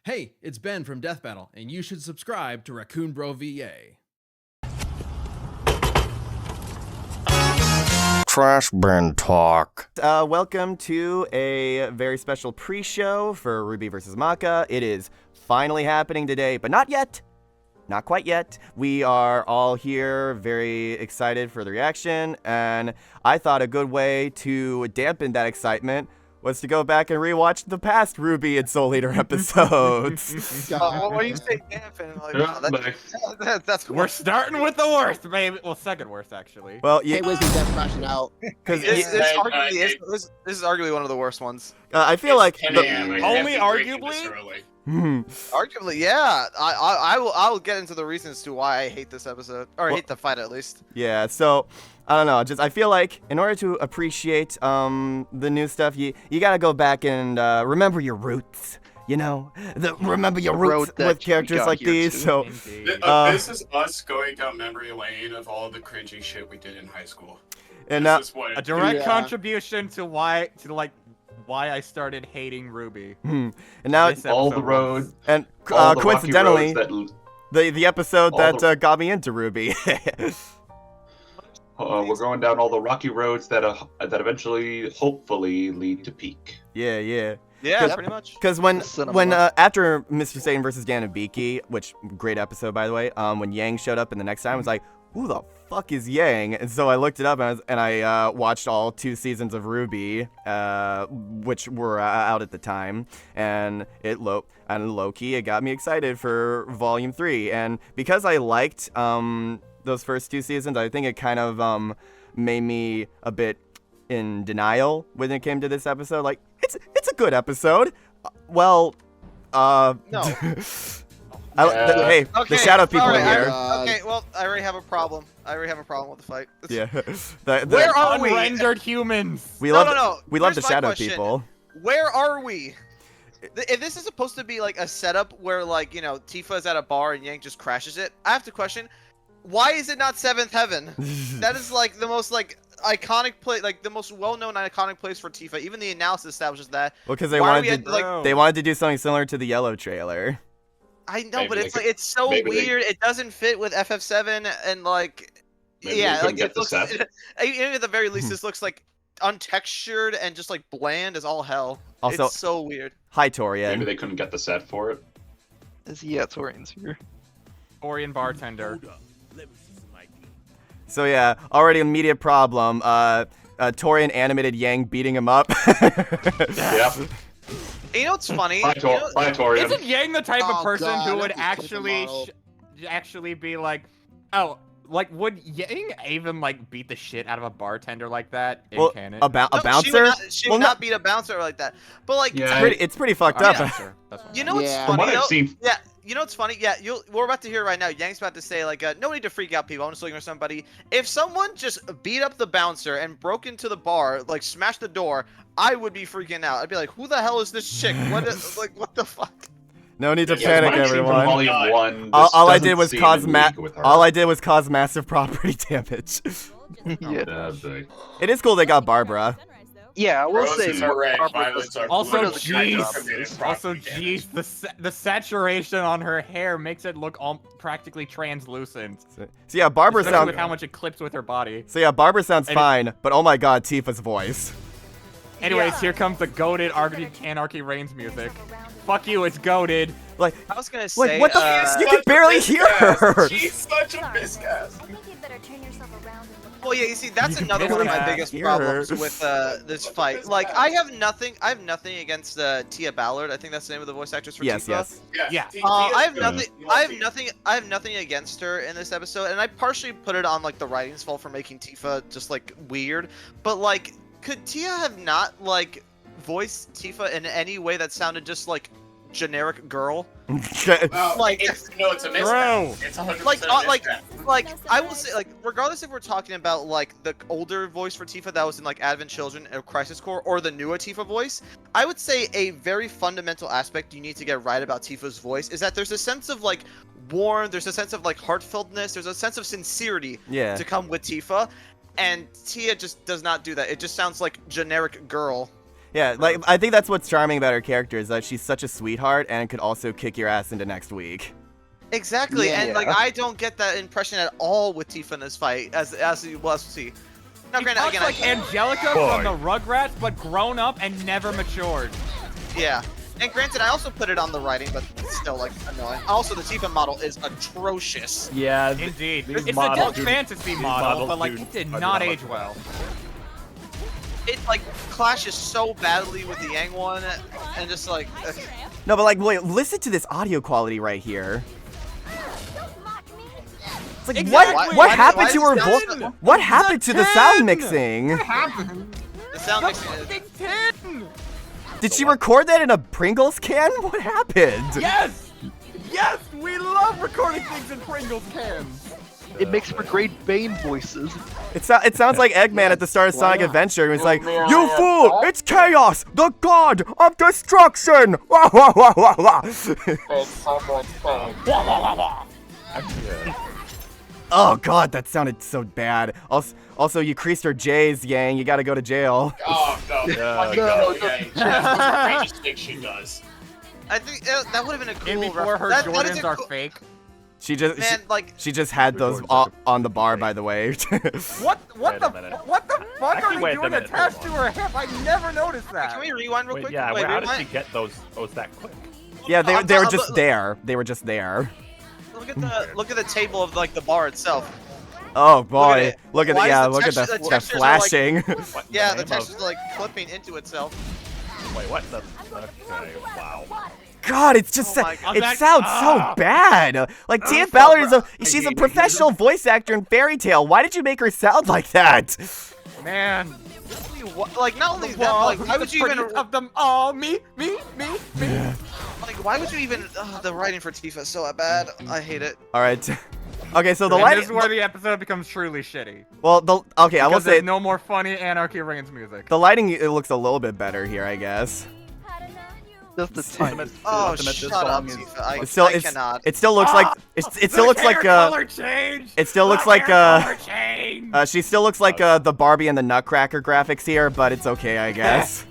Hey, it's Ben from Death Battle, and you should subscribe to Raccoon Bro VA. Trash bin talk. Welcome to a very special pre-show for RWBY vs. Maka. It is finally happening today, but not yet. Not quite yet. We are all here very excited for the reaction, and I thought a good way to dampen that excitement was to go back and rewatch the past RWBY and Soul Eater episodes. When you say dampen, that's We're starting with the worst, maybe. Well, second worst, actually. Well, yeah, Hey, Wisdom Death crashing out. because this is arguably one of the worst ones. I feel like 10 the- a.m. I Only can't be breaking arguably? this early. Arguably, yeah. I will get into the reasons to why I hate this episode, or hate the fight at least. Yeah, so I don't know. Just I feel like in order to appreciate the new stuff, you gotta go back and remember your roots. You know, remember your roots with characters like these. So This is us going down memory lane of all the cringy shit we did in high school. and This is what A direct contribution to why I started hating RWBY. and now This all the episode roads, and all the coincidentally, rocky roads the episode all that got me into RWBY. we're going down all the rocky roads that eventually, hopefully, lead to peak. yeah. Yeah, pretty much. Because when after Mr. Satan versus Ganabiki, which great episode by the way, when Yang showed up in the next time, I was like, who the fuck is Yang? And so I looked it up and I watched all 2 seasons of RWBY, which were out at the time, and low-key it got me excited for Volume 3. And because I liked those first 2 seasons, I think it kind of made me a bit in denial when it came to this episode. Like, it's a good episode. No. Hey, Okay, the shadow people all are right, here. Okay, well, I already have a problem. with the fight. Yeah. Where are we? Unrendered humans. We love No. we love Here's the my shadow question. people. Where are we? If this is supposed to be like a setup where, like, you know, Tifa is at a bar and Yang just crashes it, I have to question, why is it not Seventh Heaven? That is like the most like iconic place, like the most well-known iconic place for Tifa. Even the analysis establishes that. Well, because they Why are wanted we to at, like- they wanted to do something similar to the Yellow trailer. I know, Maybe but they it's could- like it's so maybe they- weird. It doesn't fit with FF7 and like, Maybe they yeah, couldn't like get it the looks. set. Even at the very least, this looks like untextured and just like bland as all hell. Also- it's so weird. Hi, Maybe Torian. they couldn't get the set for it. Torian's here. Orion bartender. So yeah, already immediate problem. Torian animated Yang beating him up. Yeah. You know what's funny? Bye, You know- Torian. Isn't Yang the type of Oh, person God, who would that'd be so actually be like, oh, like would Yang even like beat the shit out of a bartender like that in Well, canon? a No, bouncer? She Well, would no- not beat a bouncer like that. But like, Yeah. It's pretty fucked up. Bouncer, that's what I you meant. know what's Yeah. From funny? what I've though? seen, Yeah, you know what's funny? Yeah, we're about to hear right now. Yang's about to say like, no need to freak out, people. I'm just looking for somebody. If someone just beat up the bouncer and broke into the bar, like smashed the door, I would be freaking out. I'd be like, who the hell is this chick? What the fuck? No need to yeah, panic, from what I've seen from everyone. Volume 1, All this I did was doesn't cause seem in league with her. all I did was cause massive property damage. It is cool they got Barbara. Yeah, I will say Roses are red, Barbara violets was- are Also, blue. Comedic jeez, property damage. the saturation on her hair makes it look practically translucent. So yeah, Barbara Especially with sounds. how much it clips with her body. So yeah, Barbara sounds And- fine, but oh my god, Tifa's voice. Anyways, here comes the goated Anarchy Reigns music. Fuck you, it's goated. Like, I was gonna say. like what the? You can Such a barely hear her. She's such a biscuit. I think you'd better turn yourself around and look Well, yeah, you see, that's You another can one of my barely biggest hear problems her. with this fight. Like, I have nothing against Tia Ballard. I think that's the name of the voice actress for Yes, Tifa. yes. Yeah. I have nothing against her in this episode, and I partially put it on like the writing's fault for making Tifa just like weird. But like, could Tia have not like voiced Tifa in any way that sounded just like generic girl? Well, Like- it's a Bro. mismatch. It's 100% Like, a like, mismatch. like I will say, like, regardless if we're talking about like the older voice for Tifa that was in like Advent Children or Crisis Core, or the newer Tifa voice, I would say a very fundamental aspect you need to get right about Tifa's voice is that there's a sense of like warmth, there's a sense of like heartfeltness, there's a sense of sincerity Yeah. to come with Tifa, and Tia just does not do that. It just sounds like generic girl. Yeah, like I think that's what's charming about her character is that she's such a sweetheart and could also kick your ass into next week. Exactly, and like Yeah. I don't get that impression at all with Tifa in this fight, as you will see. Now, She granted, talks again, like Angelica from the Rugrats, but grown up and never matured. yeah. And granted, I also put it on the writing, but it's still like annoying. Also, the Tifa model is atrocious. Yeah. Indeed. these It's a models dark do- fantasy these model, models but like do- it did are not not age much well. It like clashes so badly with the Yang one, and just like No, but like, wait, listen to this audio quality right here. It's like, Exactly. what Why happened does to it her sound voice? so- What happened to the sound mixing? the sound The mixing is. fucking tin! Did she record that in a Pringles can? What happened? Yes! Yes! We love recording things in Pringles cans! It makes for great Bane voices. It sounds like Eggman at the start of Sonic Adventure. He was like, "You fool! It's chaos, the god of destruction!" Wah, wah, wah, wah, wah. Oh god, that sounded so bad. Also, you creased her J's, Yang. You gotta go to jail. Oh no! No, no, That's the greatest thing she does. I think that would have been a cool. And before her that is Jordans a are cool- fake. She just Man, like she just had those on the bar, by the way. What Wait the a minute. what the fuck Actually, are wait they a doing minute, attached hold to on. her hip? I never noticed that. can we rewind real Wait, quick? yeah, Wait, how did rewind. she get those that quick? Yeah, they I'm were t- just there. They were just there. Look at the table of like the bar itself. Oh boy, it. look at Why the is the look at texture- the the textures are like- flashing. What, Yeah, the name text of- is like clipping into itself. Wait, what? The, okay, wow. God, it's just Oh my God. it sounds so bad. Like Tia Ballard she's a professional voice actor in Fairy Tale. Why did you make her sound like that? Man. Like not only that, but, Well, like why would you even of them all? Me. like why would you even the writing for Tifa is so bad. I hate it. All right. Okay, so the And lighting. this is where the episode becomes truly shitty. Well, okay, I will Because say there's no more funny Anarchy Reigns music. the lighting it looks a little bit better here, I guess. Just the time. Oh, Ultimate, this shut up, song is- Tifa. I It cannot. it still looks like it still looks like color change. it still looks like color change. she still looks like the Barbie and the Nutcracker graphics here, but it's okay, I guess.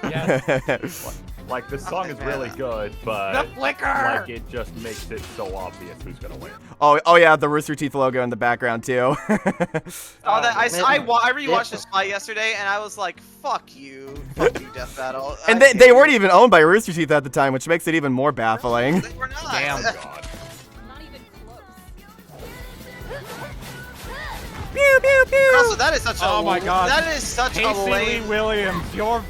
Yes. Like, this song is really good, The but flicker. like it just makes it so obvious who's gonna win. Oh yeah, the Rooster Teeth logo in the background too. Oh, that I rewatched this fight yesterday, and I was like, "Fuck you, Death Battle." And I they hate weren't you. even owned by Rooster Teeth at the time, which makes it even more baffling. They were not. Damn. God. Not even close. Pew pew pew. Also, that is such a Oh my God. that is such a Casey Lee lame. Williams, you're.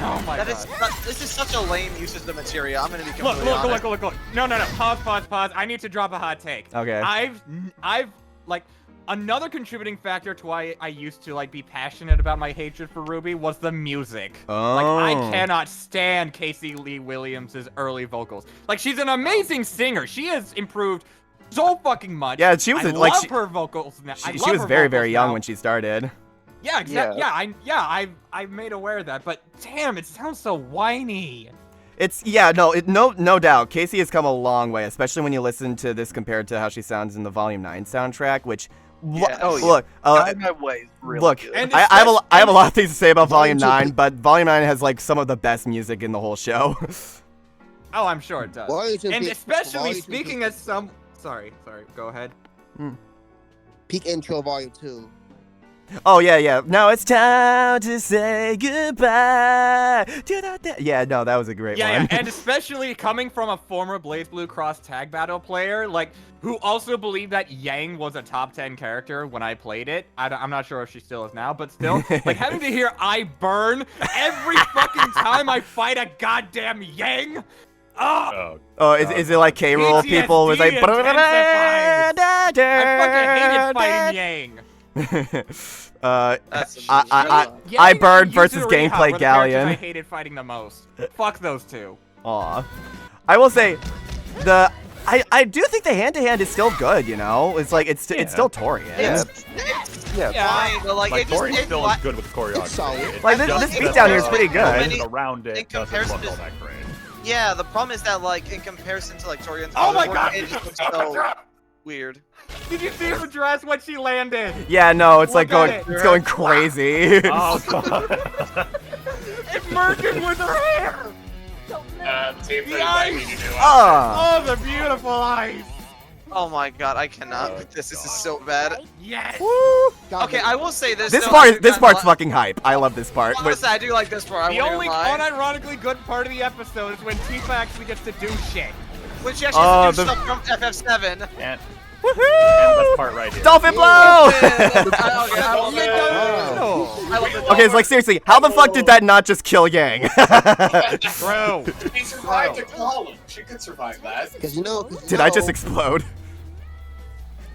Oh my That God. is this is such a lame use of the material. I'm gonna be Look, completely look, honest. look. No. Pause. I need to drop a hot take. Okay. I've like another contributing factor to why I used to like be passionate about my hatred for RWBY was the music. Like I Oh. cannot stand Casey Lee Williams' early vocals. Like she's an amazing singer. She has improved so fucking much. Yeah, she was I like love she, her vocals now. I she love was her very vocals very young now. when she started. Yeah, exactly. Yeah. I'm made aware of that. But damn, it sounds so whiny. It's no doubt. Casey has come a long way, especially when you listen to this compared to how she sounds in the Volume 9 soundtrack, which Yeah. Oh, yeah. look, Guide My Way is really look, good. And I have a lot of things to say about Volume Volume 9, but Volume 9 has like some of the best music in the whole show. Oh, I'm sure it does. Volume two And peak- especially Volume two speaking peak- as some. Sorry. Go ahead. Peak intro volume 2. Oh yeah. Now it's time to say goodbye. Yeah, no, that was a great Yeah, one. and especially coming from a former Blaze Blue Cross tag battle player, like, who also believed that Yang was a top 10 character when I played it. I'm not sure if she still is now, but still, like, having to hear I burn every fucking time I fight a goddamn Yang. Oh, Oh, is it like K-roll PTSD people was like? intensified. I fucking hated fighting Yang. That's I Yang burned and versus Yuzuriha Gameplay were the characters Galleon. I hated fighting the most. Fuck those two. Aw. I will say, I do think the hand-to-hand is still good, you know? It's like, it's still Torian. Yeah. fine, but like, Like, it just Tori's it, still li- is good with the choreography. It's solid. It Like, just this doesn't beatdown here is look pretty good. everything around in it doesn't comparison look all to- that great. Yeah, the problem is that like in comparison to like Torian's Oh other my work, God! it just looks so weird. Did you see her dress when she landed? Yeah, no, it's like Look going, at it. it's going crazy. Oh god. It merged with her hair! Tifa, The let me ice! do it. Ah. Oh, the beautiful eyes! Oh my god, I cannot with this. This is so bad. Yes! Woo. Okay, I will say this. This though, part, I this do part's not- fucking hype. I love this part. Honestly, I do like this part. I The won't only even lie. unironically good part of the episode is when Tifa actually gets to do shit. When she actually has to do the- stuff from FF7. And Woohoo! this part right here. Dolphin blow! I love it. Oh. I love it. Okay, it's like seriously, how the fuck did that not just kill Yang? Bro. She survived a column. She could survive that. Because you know. Did I just explode?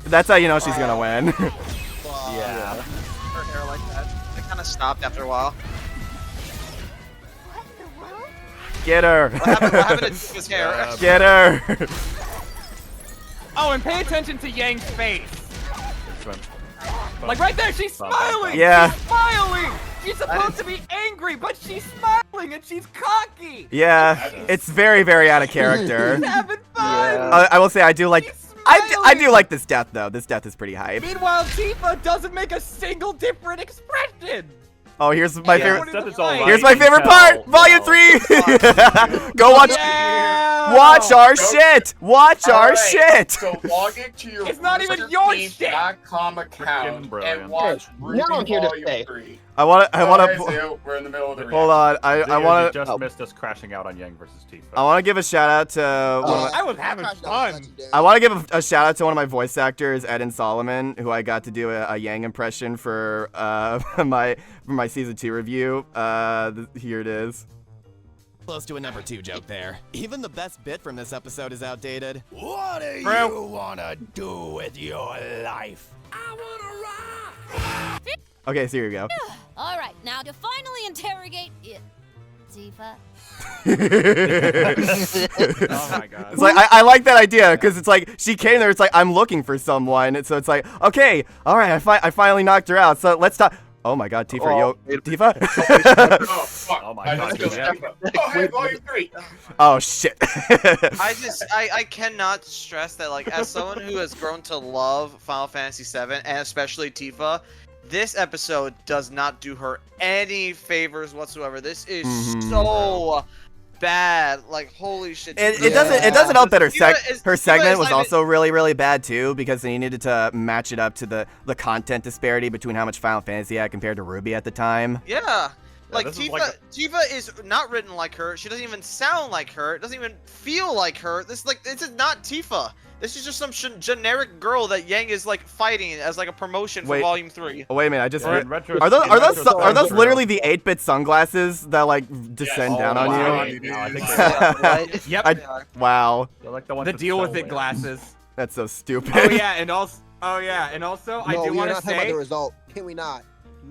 That's how you know she's gonna win. Yeah. Her hair like that. It kind of stopped after a while. What the world? Get her. What happened to Tifa's hair? Get her. Oh, and pay attention to Yang's face. Like right there, she's smiling! Yeah. She's smiling! She's supposed to be angry, but she's smiling and she's cocky! Yeah, it's very, very out of character. She's having fun! I will say I do like. She's I do smiling! like this death though. This death is pretty hype. Meanwhile, Tifa doesn't make a single different expression! Oh, here's my Yeah. favorite. Stuff is all right. Here's my You favorite can part. tell, Volume though. 3. Go watch. Yeah! Watch our Go- shit. Watch our Alright, shit. So log into your It's not even your shit. RWBY.com Freaking account brilliant. and watch Now I'm here to Volume stay. 3. I wanna. Alright, so we're in the middle of the Hold on. I You wanna. just missed us crashing out on Yang versus Tifa. I wanna give a shout out to. one of my- I was having fun. I want to give a shout out to one of my voice actors, Ed and Solomon, who I got to do a Yang impression for my season 2 review. Here it is. Close to a number 2 joke there. Even the best bit from this episode is outdated. What do you wanna do with your life? Okay, so here we go. All right, now to finally interrogate it, Tifa. Oh my god. It's like I like that idea because it's like she came there. It's like I'm looking for someone. And so it's like okay, all right. I finally knocked her out. So let's talk. Oh my God, Tifa, Tifa. Oh, fuck. Oh my I God, just yeah. Oh, hey, Volume 3. Oh shit. I cannot stress that, like, as someone who has grown to love Final Fantasy VII and especially Tifa, this episode does not do her any favors whatsoever. This is so bad. Like, holy shit. It doesn't help that her Tifa segment is was not also really bad too because they needed to match it up to the content disparity between how much Final Fantasy had compared to RWBY at the time. Yeah. Like, this is Tifa is not written like her. She doesn't even sound like her. It doesn't even feel like her. This is not Tifa. This is just some generic girl that Yang is like fighting as like a promotion for Wait. Volume 3. Oh wait a minute, I just In retro- are those in are those retrospect, are those true. literally the 8-bit sunglasses that like descend down on wow. you? No, I think Right? Yep. Wow, they're like the ones The that deal sell with it there. glasses. that's so stupid. Oh yeah, and also I No, do we're want to not talking about say the result. Can we not?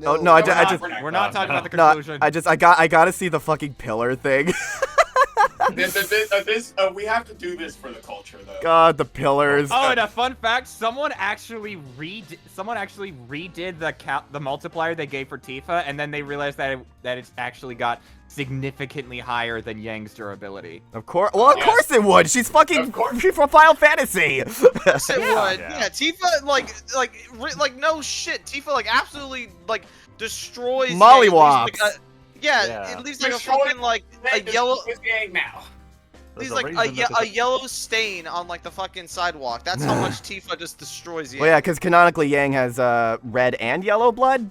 Oh, no, I just we're not talking about the no, conclusion. I gotta see the fucking pillar thing. We have to do this for the culture, though. God, the pillars. Oh, and a fun fact: someone actually redid the multiplier they gave for Tifa, and then they realized that it's actually got significantly higher than Yang's durability. Of course, well, of course it would. She's fucking she's from Final Fantasy. Yes, it would. Yeah. Yeah, Tifa, like no shit. Tifa, like, absolutely, like, destroys. Mollywops. Yeah, it leaves like a Destroy- fucking like a yellow. This gang now. There's Leaves like reason that a yellow stain on like the fucking sidewalk. That's how much Tifa just destroys you. Well, yeah, because canonically Yang has red and yellow blood.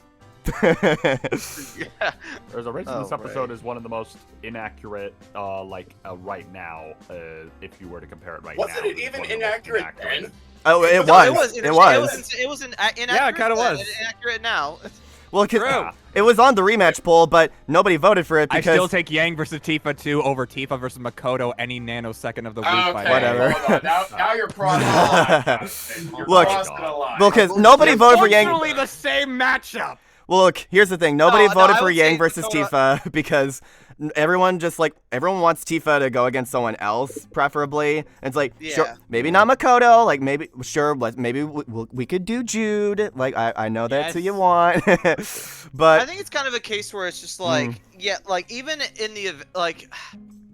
Yeah. There's a reason Oh, this episode right. is one of the most inaccurate, right now, if you were to compare it right Wasn't now. it it's even one of the most inaccurate then? Oh, it No, was. It was inaccurate. Yeah, it kinda then, was. and inaccurate now. Well, True. because it was on the rematch poll, but nobody voted for it I because still take Yang versus Tifa 2 over Tifa versus Makoto any nanosecond of the week. Okay, by the way. Whatever. hold on. Now you're crossing the line. Jonathan. You're Look, crossing the line. well, because nobody voted for Yang. Unfortunately, the same matchup. Well, look, here's the thing. Nobody No, voted I for would Yang say versus Makoto- Tifa because everyone wants Tifa to go against someone else, preferably. And it's like, sure, Yeah. maybe not Makoto. Like, maybe, sure, maybe we could do Jude. Like, I know that's who Yes. you want. I But think it's kind of a case where it's just like, yeah, like even in the like,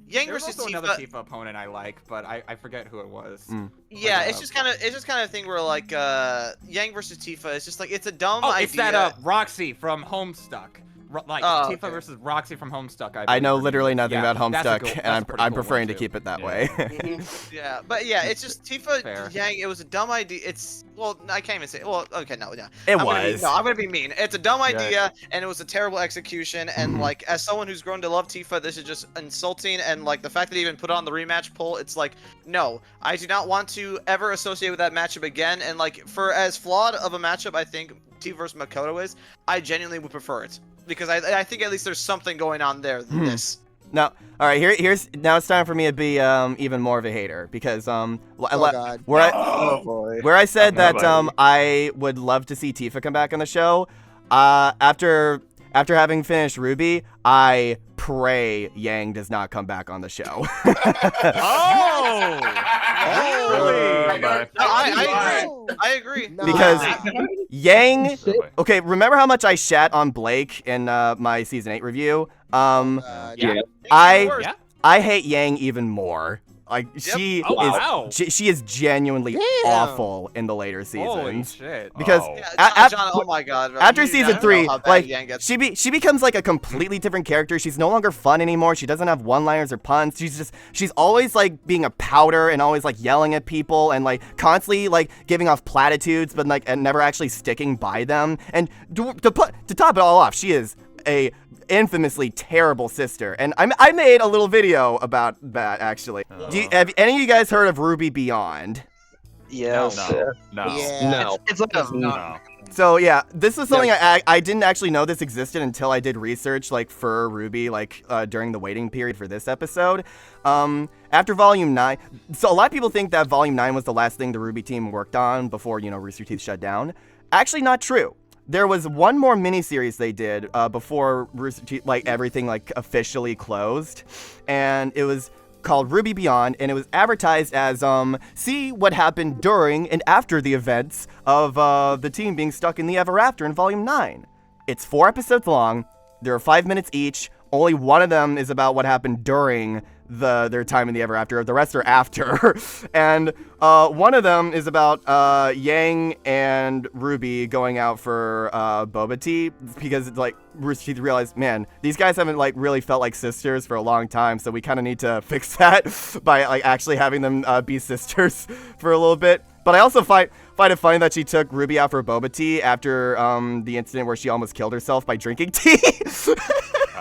Yang There's versus also Tifa. another Tifa opponent I like, but I forget who it was. Yeah, Like, it's just kind of a thing where like Yang versus Tifa is just like it's a dumb Oh, idea. it's that Roxy from Homestuck. like Oh, Tifa okay. versus Roxy from Homestuck. I believe, know or- literally nothing yeah, about that's a Homestuck, cool- and that's a pretty I'm cool preferring one, to too. keep it that Yeah. way. Yeah, but yeah, it's just Tifa Fair. Yang. It was a dumb idea. It's well, I can't even say. Well, okay, no, yeah. It I'm gonna be- was. no, I'm gonna be mean. It's a dumb Yeah. idea, and it was a terrible execution. And like, as someone who's grown to love Tifa, this is just insulting. And like the fact that he even put on the rematch poll, it's like, no, I do not want to ever associate with that matchup again. And like, for as flawed of a matchup I think Tifa versus Makoto is, I genuinely would prefer it because I think at least there's something going on there than this. Now, all right, here's now it's time for me to be even more of a hater because Oh God. Oh boy. where I said Okay, that buddy. I would love to see Tifa come back on the show, after having finished RWBY, I pray Yang does not come back on the show. Oh! Really? No, I agree. Nah. Because Yang, Really? okay, remember how much I shat on Blake in my season 8 review? Yeah. Yeah. I Yeah. I hate Yang even more. Like she Oh, is wow. she is genuinely Damn. awful in the later Holy seasons. shit. Because Oh. Yeah, John, oh my god. Bro. after You do season not 3, know how bad like Yang gets. she becomes like a completely different character. She's no longer fun anymore. She doesn't have one-liners or puns. She's always like being a powder and always like yelling at people and like constantly like giving off platitudes, but like and never actually sticking by them. And to top it all off, she is a infamously terrible sister. And I made a little video about that actually. Have any of you guys heard of RWBY Beyond? Yes. No. Yeah. No. It's like a No. So yeah, this is something I didn't actually know this existed until I did research like for RWBY like during the waiting period for this episode. After Volume 9, so a lot of people think that Volume 9 was the last thing the RWBY team worked on before, you know, Rooster Teeth shut down. Actually not true. There was one more miniseries they did before Rooster Teeth, like everything like officially closed, and it was called RWBY Beyond, and it was advertised as see what happened during and after the events of the team being stuck in the Ever After in Volume 9. It's 4 episodes long. There are 5 minutes each. Only one of them is about what happened during their time in the Ever After. The rest are after. And one of them is about Yang and RWBY going out for boba tea because like Rooster Teeth realized, man, these guys haven't like really felt like sisters for a long time, so we kind of need to fix that by like actually having them be sisters for a little bit. But I also find it funny that she took RWBY out for boba tea after the incident where she almost killed herself by drinking tea.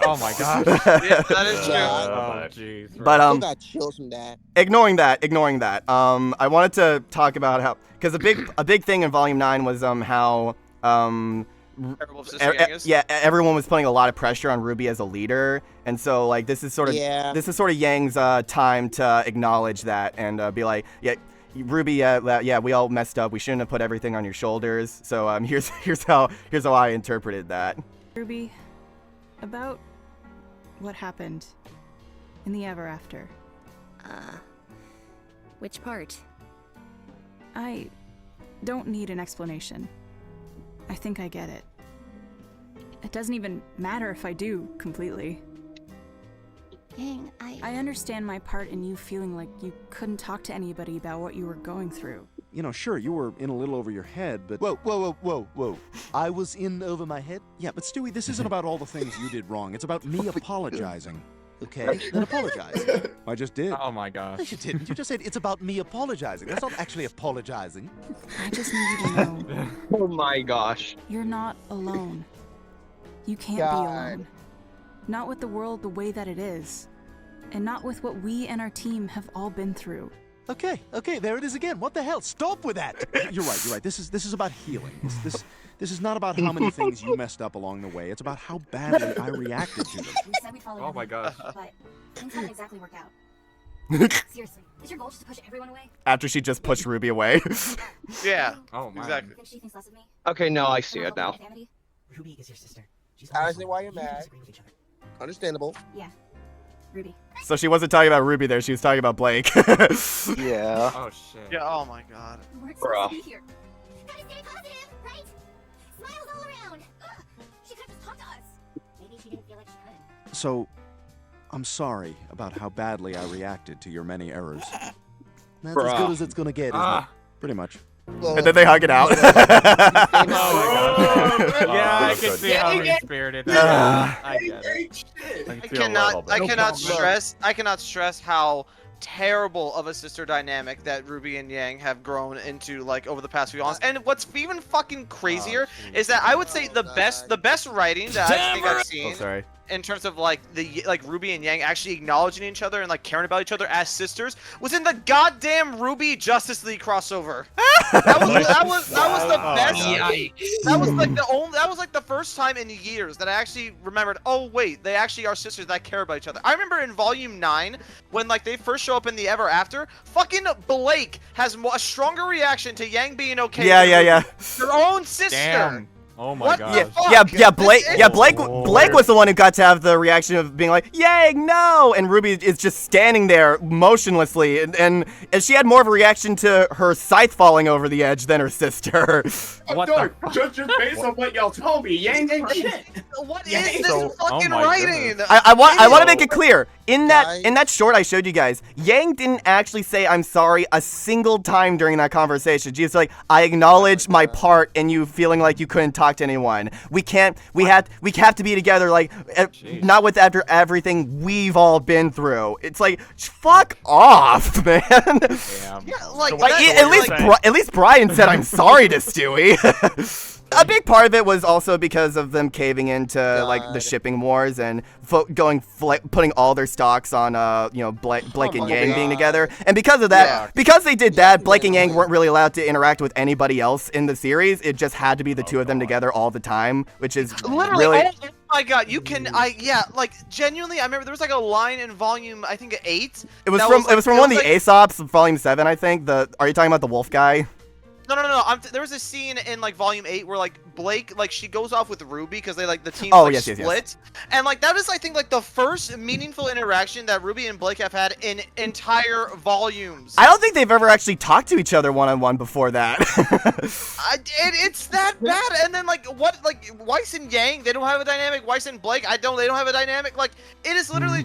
Oh my gosh. Yeah, that is true. Oh jeez. But Still got chills from that. ignoring that. I wanted to talk about how, because a big thing in Volume 9 was how Terrible sister Yang is. everyone was putting a lot of pressure on RWBY as a leader, and so like this is sort of Yang's time to acknowledge that and be like, yeah, RWBY, we all messed up. We shouldn't have put everything on your shoulders. So here's how I interpreted that. RWBY, about what happened in the Ever After. Which part? I don't need an explanation. I think I get it. It doesn't even matter if I do completely. Yang, I understand my part in you feeling like you couldn't talk to anybody about what you were going through. You know, sure, you were in a little over your head, but... Whoa. I was in over my head? Yeah, but Stewie, this isn't about all the things you did wrong. It's about me apologizing. Okay? Then apologize. I just did. Oh my No, gosh. you didn't. You just said it's about me apologizing. That's not actually apologizing. I just need you to know Oh my gosh. you're not alone. You can't be alone. Not with the world the way that it is. And not with what we and our team have all been through. Okay, there it is again. What the hell? Stop with that. You're right. This is about healing. This is not about how many things you messed up along the way. It's about how badly I reacted to them. We said we'd follow Oh my gosh. but things haven't exactly worked out. Seriously, is your goal just to push everyone away? After she just pushed RWBY away. Yeah. Oh my. Exactly. You think she thinks less of me? Okay, now I see it now. RWBY is your sister. I understand why you're mad. Understandable. Yeah. RWBY. So she wasn't talking about RWBY there. She was talking about Blake. Yeah. Oh shit. Yeah. Oh my god. We weren't Bruh. supposed to be here. Gotta stay positive, right? Smiles all around. She could have just talked to us. Maybe she didn't feel like she could. So, I'm sorry about how badly I reacted to your many errors. That's as good as it's gonna get, isn't it? Pretty much. And then they hug it out. Oh my god. Yeah, I can see how mean spirited that is. I get it. I cannot stress how terrible of a sister dynamic that RWBY and Yang have grown into like over the past few months. And what's even fucking crazier is that I would say the best writing that I think I've seen in terms of like RWBY and Yang actually acknowledging each other and like caring about each other as sisters was in the goddamn RWBY Justice League crossover. That was the best. That was like the first time in years that I actually remembered. Oh wait, they actually are sisters that care about each other. I remember in Volume 9 when like they first show up in the Ever After. Fucking Blake has a stronger reaction to Yang being okay. Yeah. Her own sister. Damn. Oh my god. Blake was the one who got to have the reaction of being like, Yang, no! And RWBY is just standing there motionlessly, and she had more of a reaction to her scythe falling over the edge than her sister. Just based on what y'all told me, Yang ain't shit. What is this fucking writing? I want to make it clear. In that short I showed you guys, Yang didn't actually say I'm sorry a single time during that conversation. She's like, I acknowledge my part in you feeling like you couldn't talk to anyone. We have to be together, like, not with after everything we've all been through. It's like, fuck off, man. Yeah, at least Brian said I'm sorry to Stewie. A big part of it was also because of them caving into like the shipping wars and putting all their stocks on Blake and Yang being together. And because of that, because they did that, Blake and Yang weren't really allowed to interact with anybody else in the series. It just had to be the two of them together all the time, which is really. Oh my god, you can genuinely I remember there was like a line in volume I think 8. It was from one of the Aesops, volume 7, I think. Are you talking about the wolf guy? No. There was a scene in like volume 8 where like Blake she goes off with RWBY because they like the team split. Yes. And like that is I think like the first meaningful interaction that RWBY and Blake have had in entire volumes. I don't think they've ever actually talked to each other one-on-one before that. It's that bad. And then like Weiss and Yang, they don't have a dynamic. Weiss and Blake, they don't have a dynamic. Like it is literally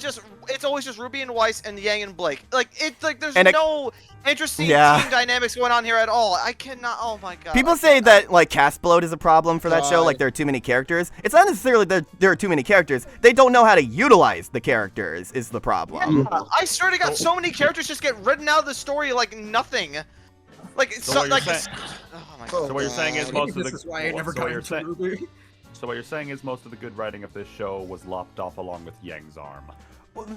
it's always just RWBY and Weiss and Yang and Blake. Like it's like there's no interesting team dynamics going on here at all. I cannot. Oh my god. People say that like cast bloat is a problem for that show. Like there are too many characters. It's not necessarily that there are too many characters. They don't know how to utilize the characters. Is the problem? Yeah, I swear to God, so many characters just get written out of the story like nothing. Like so what you're saying is most of the. So what you're saying is most of the good writing of this show was lopped off along with Yang's arm.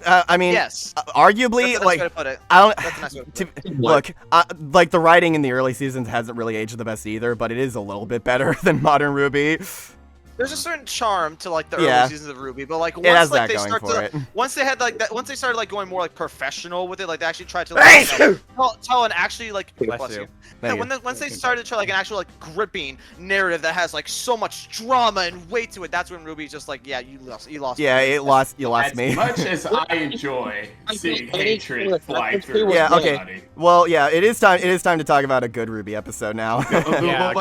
I mean, yes. Arguably, that's like, nice way to put it. I don't. That's a nice way to put it. Look, like the writing in the early seasons hasn't really aged the best either, but it is a little bit better than modern RWBY. There's a certain charm to like the early seasons of RWBY, but like once like they start to, once they had like that, once they started like going more like professional with it, like they actually tried to like tell an actually like once they started to try like an actual like gripping narrative that has like so much drama and weight to it, that's when RWBY's just like, yeah, you lost. Yeah, you lost me. As much as I enjoy seeing hatred fly through. Yeah, okay. Well, yeah, it is time to talk about a good RWBY episode now. Let's talk about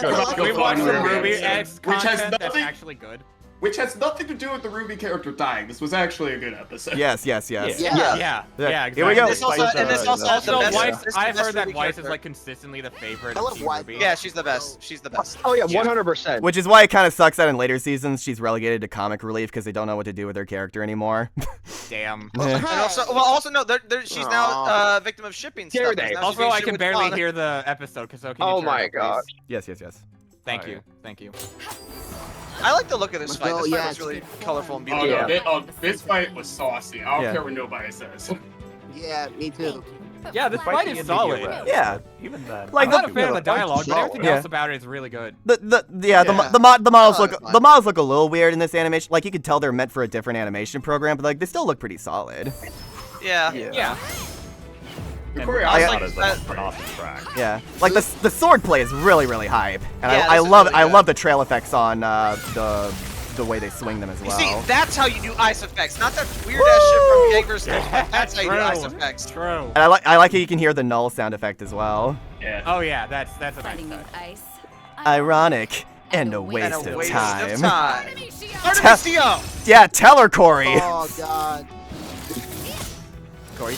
a good RWBY which has nothing, that's actually good. Which has nothing to do with the RWBY character dying. This was actually a good episode. Yes. Yeah, exactly. Here we go. I've heard that Weiss is like consistently the favorite of Team RWBY. Yeah, she's the best. She's the best. Oh yeah, 100%. Which is why it kind of sucks that in later seasons she's relegated to comic relief because they don't know what to do with her character anymore. Damn. And also no, she's now a victim of shipping stuff. Also, I can barely hear the episode because oh my god. Yes. Thank you. I like the look of this fight. This fight was really colorful and beautiful. This fight was saucy. I don't care what nobody says. Yeah, me too. Yeah, this fight is solid. Yeah, even then. Like, I'm not a fan of the dialogue, but everything else about it is really good. The models look a little weird in this animation. Like you could tell they're meant for a different animation program, but like they still look pretty solid. Yeah. Yeah, like the sword play is really hype, and I love the trail effects on the way they swing them as well. You see, that's how you do ice effects, not that weird ass shit from Gang vs. That's how you do ice effects. True. And I like how you can hear the null sound effect as well. Yeah. Oh yeah, that's a nice touch. Ironic and a waste of time. Artemisia! Yeah, tell her, Corey. Oh god. Corey.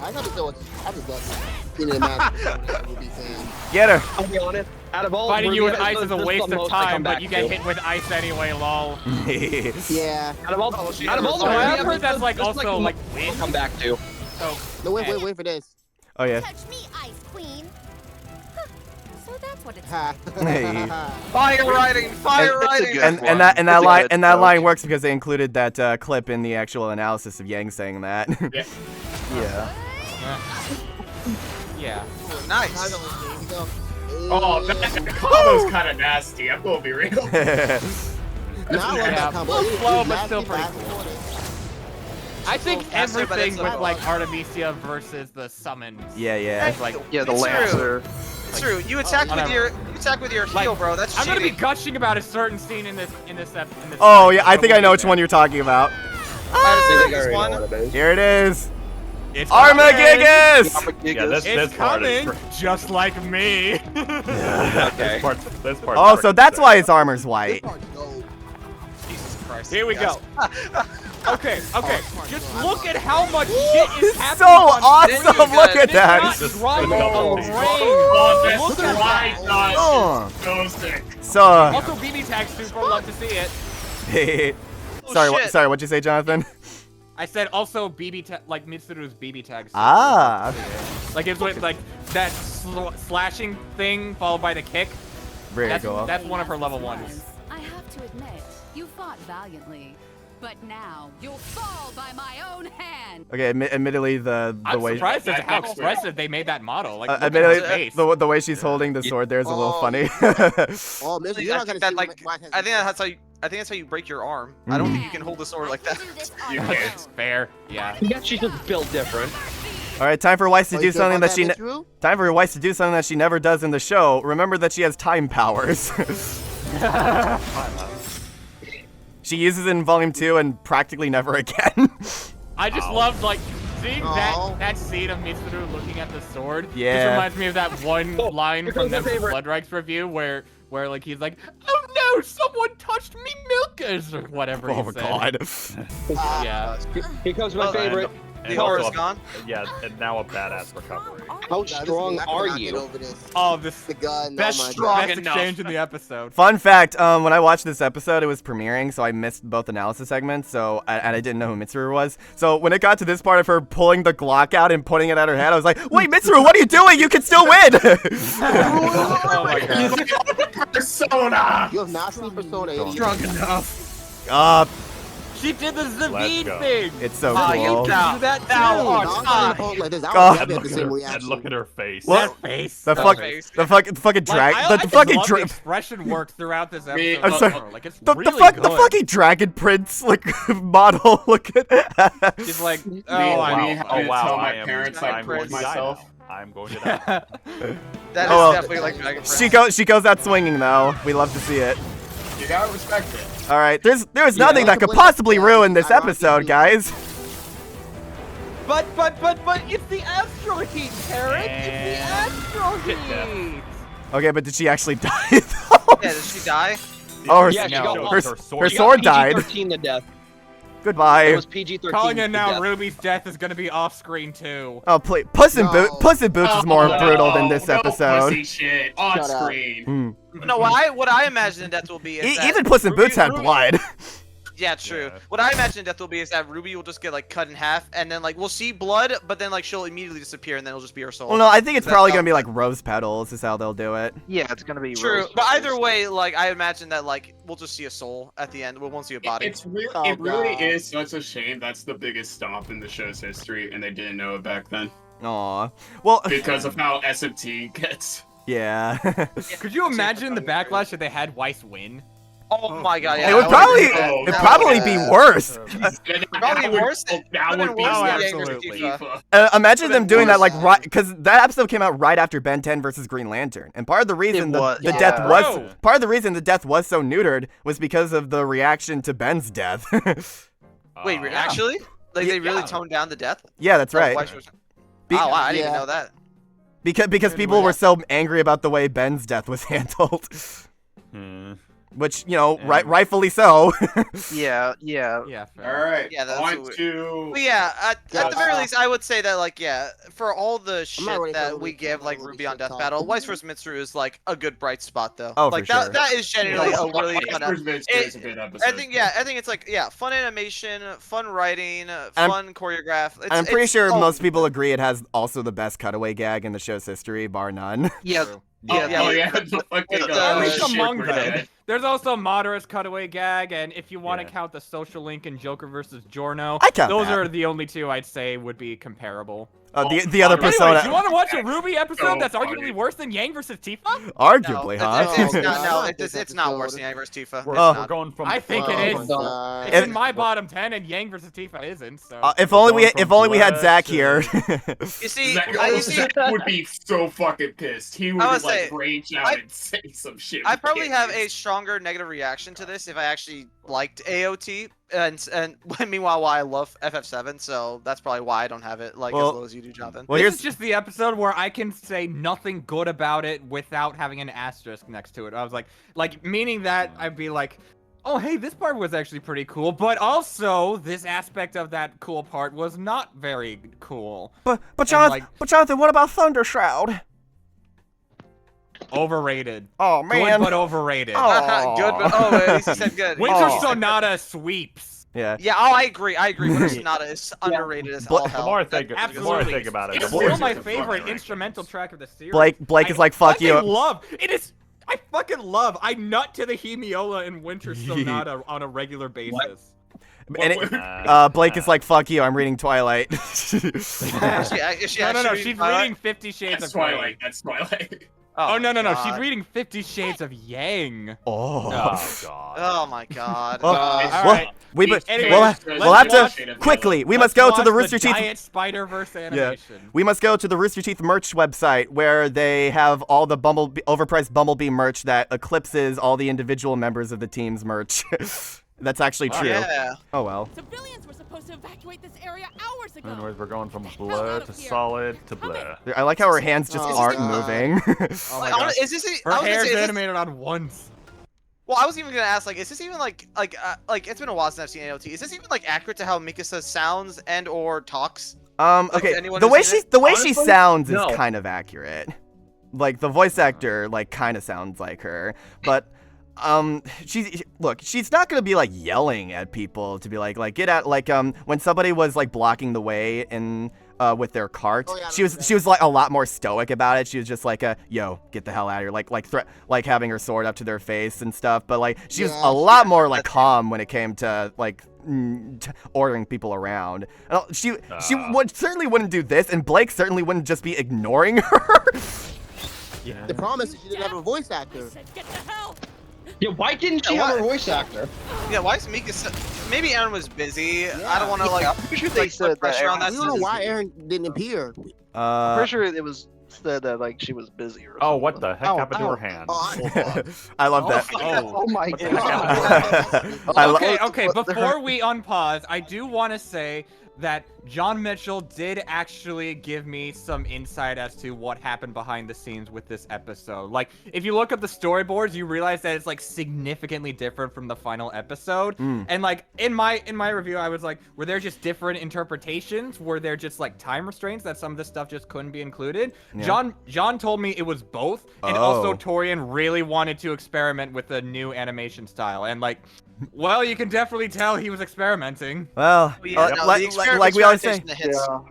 I just love being a massive RWBY fan. Get her. I'll be honest. Out of all Fighting you with ice this is a the waste of most I come time, but back you get to. hit with ice anyway, lol. Yeah. Out of all the I've heard that's like this also like I'll come back to. So. No, wait for this. Oh yeah. Touch me, Ice Queen. Huh. So that's what it's Hey. Fire writing, fire writing. And that line works because they included that clip in the actual analysis of Yang saying that. Yeah. Yeah. Yeah. Nice. Oh, that combo's kind of nasty. I'm gonna be real. Now I love that combo. Slow, but still pretty cool. I think faster, but everything it's with a- like Artemisia versus the summons. Yeah. Is, like, Yeah, the It's Lancer. It's true. You attack with your heel, bro. That's I'm gonna be cheating. gushing about a certain scene in this Oh yeah, I think I know which one you're talking about. I this one. Here it is. It's Armagigas! Yeah, this part coming, is just like me. this part's Oh, so that's why his armor's white. Jesus Christ. Here we guys. go. Okay. Just look at how much shit is It's happening. so awesome! Look at that! It's not drama Oh, brain. Oh, this Look at slide that. dodge is so sick. So, Also, BB tags super love to see it. shit. sorry, what'd you say, Jonathan? I said also like Mitsuru's BB tags. Ah. Like it's with like that slashing thing followed by the kick. Very cool. That's one of her level ones. I have to admit, you fought valiantly, but now you'll fall by my own hand. Okay, admittedly, the I'm way surprised at how expressive they made that model. Like, look at admittedly, her face. the way she's holding the sword there is a little funny. Oh, Mister, you're I not gonna think that see like my I think that's how you. I think that's how you break your arm. I don't think you can hold the sword like that. You can't. That's fair. Yeah. Yeah, she's just built different. All right, time for Weiss to Oh, do you care something about that she Mitsuru? time for Weiss to do something that she never does in the show. Remember that she has time powers. She uses it in Volume 2 and practically never again. I just loved like seeing Aw. that scene of Mitsuru looking at the sword. Yeah. Just reminds me of that one line here from comes my Nemesis favorite. Blood Rikes review where like he's like, oh no, someone touched me milkers or whatever he Oh my said. god. Yeah. Here comes my favorite. The horror is also gone. Yeah, and now a badass recovery. How strong are you? Oh, this The gun. best, oh my strong God. best exchange in the episode. Fun fact, when I watched this episode, it was premiering, so I missed both analysis segments, and I didn't know who Mitsuru was. So when it got to this part of her pulling the Glock out and putting it at her head, I was like, wait, Mitsuru, what are you doing? You can still win! Oh my god. Persona! You have not seen Persona. idiot. Strong enough. She did the Let's Zavine go. thing. It's so Oh, cool. you can do that too. No, I'm not gonna hold like this. I God. would have the same And reaction. look at her face. Well, That face. The That fuck, face. the fucking drag, Like, I the just fucking love the expression work throughout this episode. I'm sorry. Like it's the really the good. fucking Dragon Prince like model. Look at that. She's like, oh, Me wow. having to tell my parents I I'm going proved to die myself. now. I'm going to die. That is Oh, well. definitely like Dragon Prince. She goes out swinging though. We love to see it. You gotta respect it. All right, there's nothing that could possibly ruin this episode, guys. But it's the astral heat, Tarek. It's the astral heat. Okay, but did she actually die? Yeah, did she die? Oh, her, Yeah, she got her, her her sword died. PG-13 to death. It Goodbye. was PG-13 Calling to in now, death. Ruby's death is gonna be off screen too. Oh, please. Puss in Boots is more Oh, brutal than this no episode. Pussy shit on Shut up. screen. Hmm. No, what I imagine death will be is that Even Puss in Boots had Ruby- blood. Yeah, true. Yeah. What I imagine death will be is that Ruby will just get like cut in half, and then like we'll see blood, but then like she'll immediately disappear, and then it'll just be her soul. Well, no, I think it's That's probably how- gonna be like rose petals is how they'll do it. Yeah, it's gonna be True, rose but petals. either way, like I imagine that like we'll just see a soul at the end. We won't see a body. It Oh, really God. is such a shame. That's the biggest stomp in the show's history, and they didn't know it back then Aw. Well, because of how SMT gets. yeah. Could you imagine the backlash if they had Weiss win? Oh my god, yeah. It would that probably, Oh, it'd that probably would- be worse. Probably worse. That would be worse than worse Yang versus absolutely. Tifa. Imagine them Even doing that worse. like right, because that episode came out right after Ben 10 versus Green Lantern, and part of the reason the was, death yeah. was Bro. part of the reason the death was so neutered was because of the reaction to Ben's death. Wait, actually? Like they really Yeah. toned down the death? Yeah, that's Oh, right. Weiss was- Be- Oh, wow, I didn't even Yeah. know that. because people were so angry about the way Ben's death was handled. which rightfully so. Yeah. Yeah. All right. Yeah, that's on to. But yeah, at the very least, I would say that like for all the shit ready for that the we week. give like I'm not Ruby ready on for Death talk. Battle, Weiss vs Mitsuru is like a good bright spot though. Oh, like for sure. that is genuinely a really fun It's a good episode. I think it's like fun animation, fun writing, fun choreograph. I'm pretty sure most people agree it has also the best cutaway gag in the show's history, bar none. Yeah. The fucking, At least shit among we're them. at. There's also Madara's cutaway gag, and if you want to count the social link in Joker versus Giorno, I count those that. are the only two I'd say would be comparable. The other persona. Anyways, you want to watch a RWBY episode So that's funny. arguably worse than Yang versus Tifa? Arguably, huh? It's not worse than Yang vs Tifa. We're going from. I think it is. God. It's in my bottom 10, and Yang versus Tifa isn't. So. If only we had Zach here. You see, Zach would be so fucking pissed. He would like branch out and say some shit. I probably have a stronger negative reaction to this if I actually liked AOT, and meanwhile, I love FF7, so that's probably why I don't have it like as low as you do, Jonathan. Well, this is just the episode where I can say nothing good about it without having an asterisk next to it. I was like meaning that I'd be like, oh hey, this part was actually pretty cool, but also this aspect of that cool part was not very cool. But Jonathan, what about Thunder Shroud? Overrated. Oh man. Good but overrated. Good, but at least you said good. Winter Sonata sweeps. Yeah. Yeah. Oh, I agree. Winter Sonata is underrated as all hell. The more I think about it, It's still my favorite instrumental track of the series. Blake is like, fuck you. I fucking love. I nut to the Hemiola and Winter Sonata on a regular basis. And Blake is like, fuck you, I'm reading Twilight. No, She's reading 50 Shades of Twilight. Grey. That's Twilight. Oh, no, God. she's reading 50 Shades of Yang. Oh God. Oh my God. Well, we'll have to quickly. We must go to the Rooster Teeth Giant Spider-Verse animation. We must go to the Rooster Teeth merch website where they have all the overpriced Bumblebee merch that eclipses all the individual members of the team's merch. That's actually true. Yeah. Oh well. Civilians were supposed to evacuate this area hours ago. Anyways, we're going from blur to solid to blur. I like how her hands just aren't moving. Oh my God. Is this Her hair's animated on once. Well, I was even gonna ask, like, is this even like it's been a while since I've seen AOT. Is this even like accurate to how Mikasa sounds and or talks? Okay. The way she sounds is kind of accurate. Like the voice actor, like, kind of sounds like her, but. She's not gonna be like yelling at people to be like get out, like when somebody was like blocking the way in with their cart. She was like a lot more stoic about it. She was just like yo, get the hell out of here, like having her sword up to their face and stuff. But like she was a lot more like calm when it came to like ordering people around. She certainly wouldn't do this, and Blake certainly wouldn't just be ignoring her. Yeah. The problem is she didn't have a voice actor. Get the hell! Yeah, why didn't she have a voice actor? Yeah, why is Mikasa? Maybe Aaron was busy. Yeah. I don't want to like. I'm pretty sure they said pressure on that. I don't know why Aaron didn't appear. I'm pretty sure it was said that like she was busy or something. Oh, what the heck happened to her hand? I love that. Oh my God. Okay. Before we unpause, I do want to say that John Mitchell did actually give me some insight as to what happened behind the scenes with this episode. Like, if you look at the storyboards, you realize that it's like significantly different from the final episode. And like in my review, I was like, were there just different interpretations? Were there just like time restraints that some of this stuff just couldn't be included? Yeah. John told me it was both, and also Torian really wanted to experiment with a new animation style, and like. Well, you can definitely tell he was experimenting. Well, like we always say,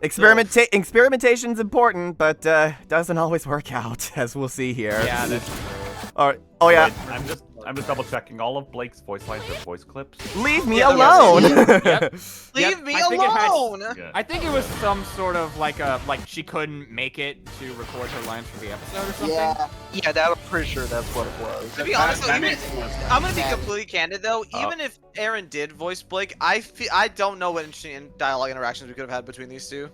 experimentation's important, but doesn't always work out, as we'll see here. Yeah, that's true. All right. Oh yeah. I'm just double checking all of Blake's voice lines are voice clips. Leave me alone. Leave me alone. I think it was some sort of like she couldn't make it to record her lines for the episode or something. Yeah, I'm pretty sure that's what it was. To be honest, I'm gonna be completely candid though. Even if Aaron did voice Blake, I don't know what interesting dialogue interactions we could have had between these two.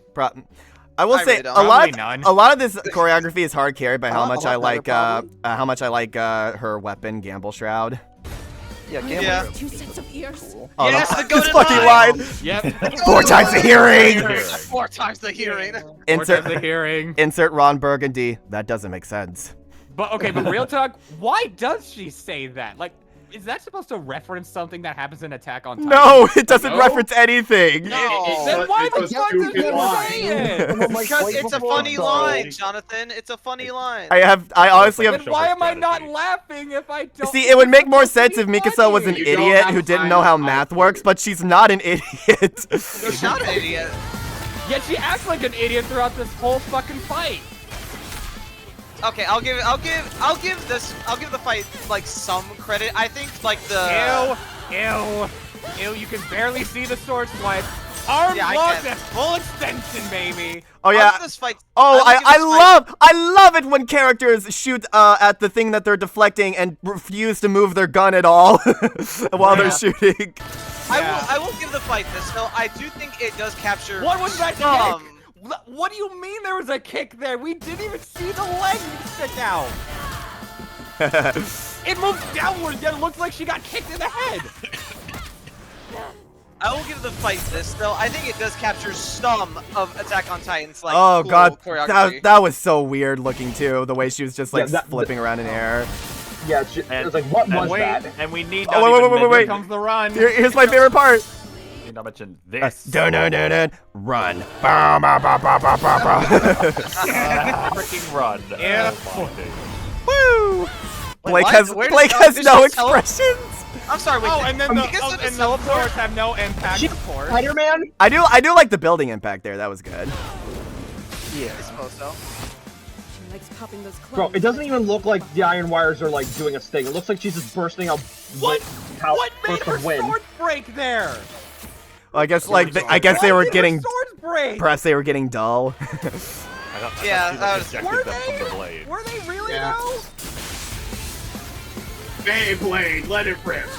I will say a lot of this choreography is hard carried by how much I like her weapon, Gamble Shroud. Yeah, Gamble. 2 sets of ears. Oh, yes, the golden fucking line. Yep. 4 times the hearing. 4 times the hearing. Insert Ron Burgundy. That doesn't make sense. But real talk, why does she say that? Like, is that supposed to reference something that happens in Attack on Titan? No, it doesn't reference anything. No. Then why the fuck did you say it? Because it's a funny line, Jonathan. It's a funny line. I honestly have. Then why am I not laughing if I don't? See, it would make more sense if Mikasa was an idiot who didn't know how math works, but she's not an idiot. She's not an idiot. Yet she acts like an idiot throughout this whole fucking fight. Okay, I'll give the fight like some credit. I think like the Ew, you can barely see the sword swipe. Arm locked at full extension, baby. Oh yeah. This fight, I love it when characters shoot at the thing that they're deflecting and refuse to move their gun at all while they're shooting. I will give the fight this though. I do think it does capture. What was that kick? What do you mean there was a kick there? We didn't even see the leg stick out. It moved downward, yet it looked like she got kicked in the head. I will give the fight this though. I think it does capture some of Attack on Titan's like oh cool god, choreography. that was so weird looking too. The way she was just like flipping around in air. Yeah, it was like, what was that? And we need. Wait. Here comes the run. Here's my favorite part. Not mention this. Run. Freaking run. Yeah. Woo! Wait, Blake has no expressions. I'm sorry. Wait, and then the swords have no impact. Support. Spider-Man. I do like the building impact there. That was good. Yeah, I suppose so. Bro, it doesn't even look like the iron wires are like doing a sting. It looks like she's just bursting out. What made her sword break there? Well, I guess they were getting. Swords break. Perhaps they were getting dull. Yeah, that was. Were they really though? Beyblade, let it rip.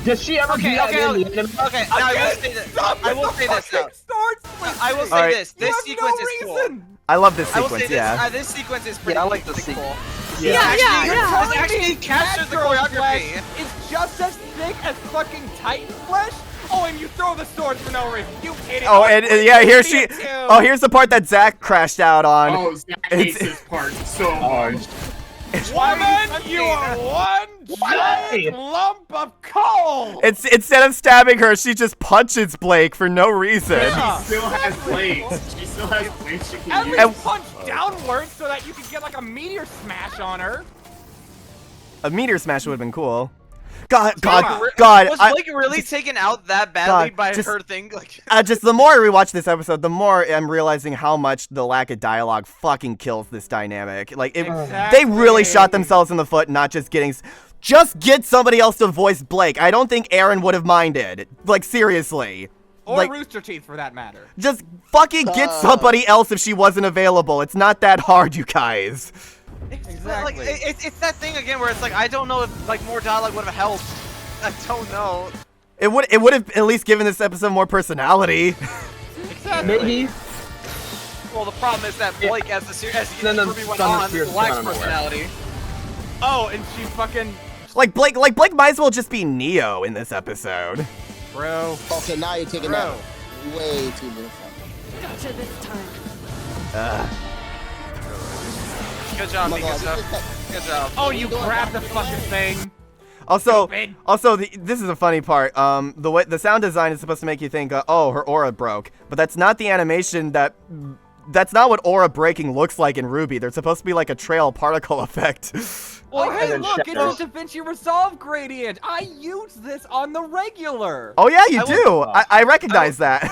Does she ever Okay. Now I will say this. I will say this though. I will say this. This sequence is cool. I love this I will sequence. say Yeah. this sequence is pretty. I like the sequence. Cool. Yeah. It's actually captured the choreography. It's just as thick as fucking Titan flesh. Oh, and you throw the sword for no reason. You idiot. Oh, and yeah, here she. Oh, here's the part that Zach crashed out on. Oh, Zach hates this part so much. Woman, you are one giant lump of coal. It's instead of stabbing her, she just punches Blake for no reason. She still has blades. She still has blades she can At use. least punch downwards so that you can get like a meteor smash on her. A meteor smash would have been cool. God. Was Blake really taken out that badly by her thing? Like, just the more I rewatch this episode, the more I'm realizing how much the lack of dialogue fucking kills this dynamic. Like, they really shot themselves in the foot, not just getting. Just get somebody else to voice Blake. I don't think Aaron would have minded. Like, seriously. Or like, Rooster Teeth, for that matter. Just fucking get somebody else if she wasn't available. It's not that hard, you guys. Exactly. Like, it's that thing again where it's like, I don't know if like more dialogue would have helped. I don't know. It would have at least given this episode more personality. Exactly. Maybe. Well, the problem is that Blake, as RWBY went on, lacks personality. Oh, and she fucking. Like Blake might as well just be Neo in this episode. Bro. Okay, now you're taking that way too much. Gotcha this time. Good job, Mikasa. Good job. Oh, you grabbed the fucking thing. Also, this is a funny part. The way the sound design is supposed to make you think, oh, her aura broke, but that's not the animation that. That's not what aura breaking looks like in RWBY. There's supposed to be like a trail particle effect. Well, hey, look, it's a Da Vinci Resolve gradient. I use this on the regular. Oh yeah, you do. I recognize that.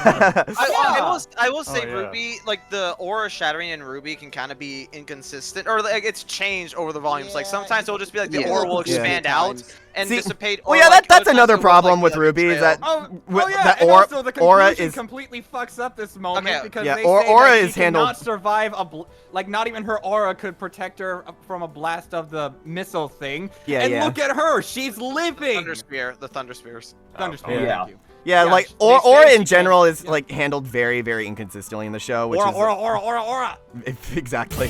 I will say RWBY, like the aura shattering in RWBY can kind of be inconsistent, or like it's changed over the volumes. Like sometimes it'll just be like the aura will expand out and dissipate. Well, yeah, that's another problem with RWBY is that that aura is completely fucks up this moment because they say aura that is she cannot survive like not even her aura could protect her from a blast of the missile thing. Look at her, she's living. The Thunder Spears. Thunder Spears. Thank you. Yeah, like aura in general is like handled very, very inconsistently in the show. Which aura. Exactly.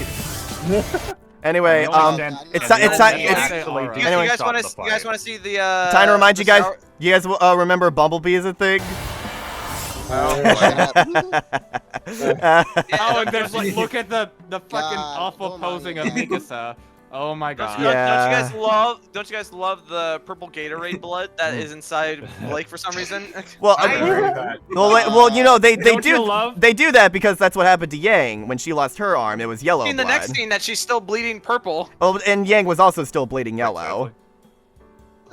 Anyway, it's anyway. You guys want to see the? Time to remind you guys. You guys remember Bumblebee is a thing? Oh, and there's like, look at the fucking awful posing of Mikasa. Oh my god. Don't you guys love the purple Gatorade blood that is inside Blake for some reason? Well, you know they Don't you do love- they do that because that's what happened to Yang when she lost her arm. It was yellow In the blood. next scene, that she's still bleeding purple. Oh, and Yang was also still bleeding yellow.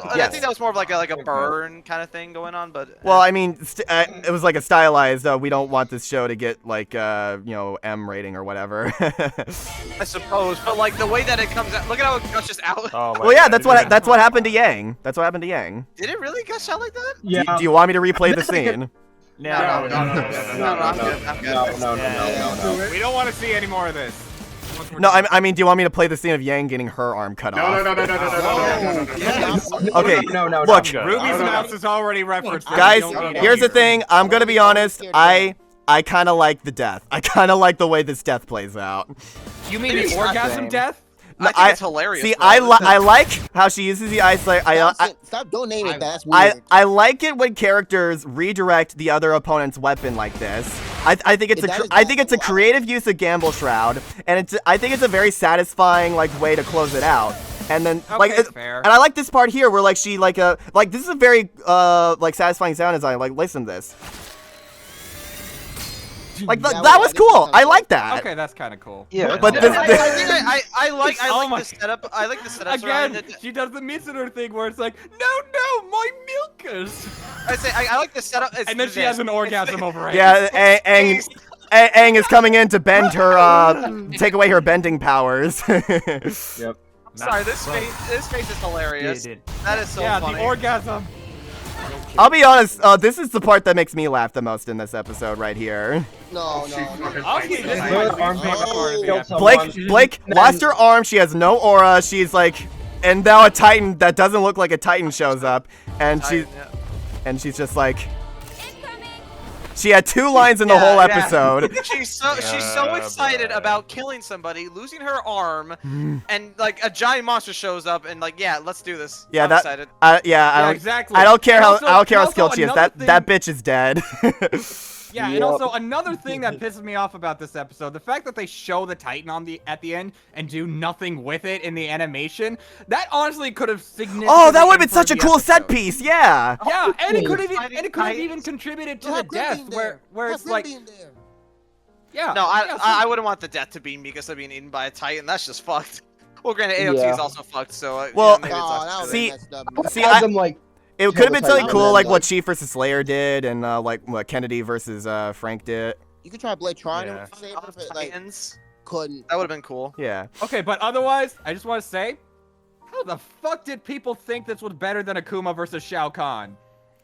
I think that was more of like a burn kind of thing going on, but. Well, I mean, it was like a stylized. We don't want this show to get like M rating or whatever. I suppose, but like the way that it comes out, look at how it gushes out. Well, yeah, that's what happened to Yang. That's what happened to Yang. Did it really gush out like that? Yeah. Do you want me to replay the scene? No, I'm good. We don't want to see any more of this. No, I mean, do you want me to play the scene of Yang getting her arm cut off? No. Okay, look. Ruby's mouse is already referenced. Guys, here's the thing. I'm gonna be honest. I kind of like the death. I kind of like the way this death plays out. You mean the orgasm death? I think it's hilarious. See, I like how she uses the isolate. Stop donating that. That's weird. I like it when characters redirect the other opponent's weapon like this. I think it's a creative use of Gamble Shroud, and I think it's a very satisfying like way to close it out. And then fair. And I like this part here where like she like this is a very like satisfying sound design. Like listen to this. Like that was cool. I like that. Okay, that's kind of cool. Yeah, but I like the setup. I like the setup. Again, she does the Mitsuru thing where it's like, no, my milkers. I like the setup. And then she has an orgasm over it. Yeah, Aang is coming in to bend her, take away her bending powers. Yep. Sorry, this face is hilarious. That is so funny. The orgasm. I'll be honest, this is the part that makes me laugh the most in this episode right here. No. Blake lost her arm, she has no aura, she's like, and now a Titan that doesn't look like a Titan shows up, and she's just like, she had 2 lines in the whole episode. She's so excited about killing somebody, losing her arm, and like a giant monster shows up and like, yeah, let's do this. Yeah, I'm excited. Exactly. I don't care how skilled she is. That bitch is dead. Yeah, and also another thing that pisses me off about this episode, the fact that they show the Titan at the end and do nothing with it in the animation, that honestly could have significantly. Oh, that would have been such a cool set piece, yeah. Yeah, and it could have even contributed to the death where it's like. Yeah. No, I wouldn't want the death to be Mikasa being eaten by a Titan. That's just fucked. Well, granted, AOT is also fucked, so. Well, maybe it could have been something cool like what Chief versus Slayer did, and like what Kennedy versus Frank did. You could try Blade trying to save her, but like couldn't. That would have been cool. Yeah. Okay, but otherwise, I just want to say, how the fuck did people think this was better than Akuma versus Shao Kahn?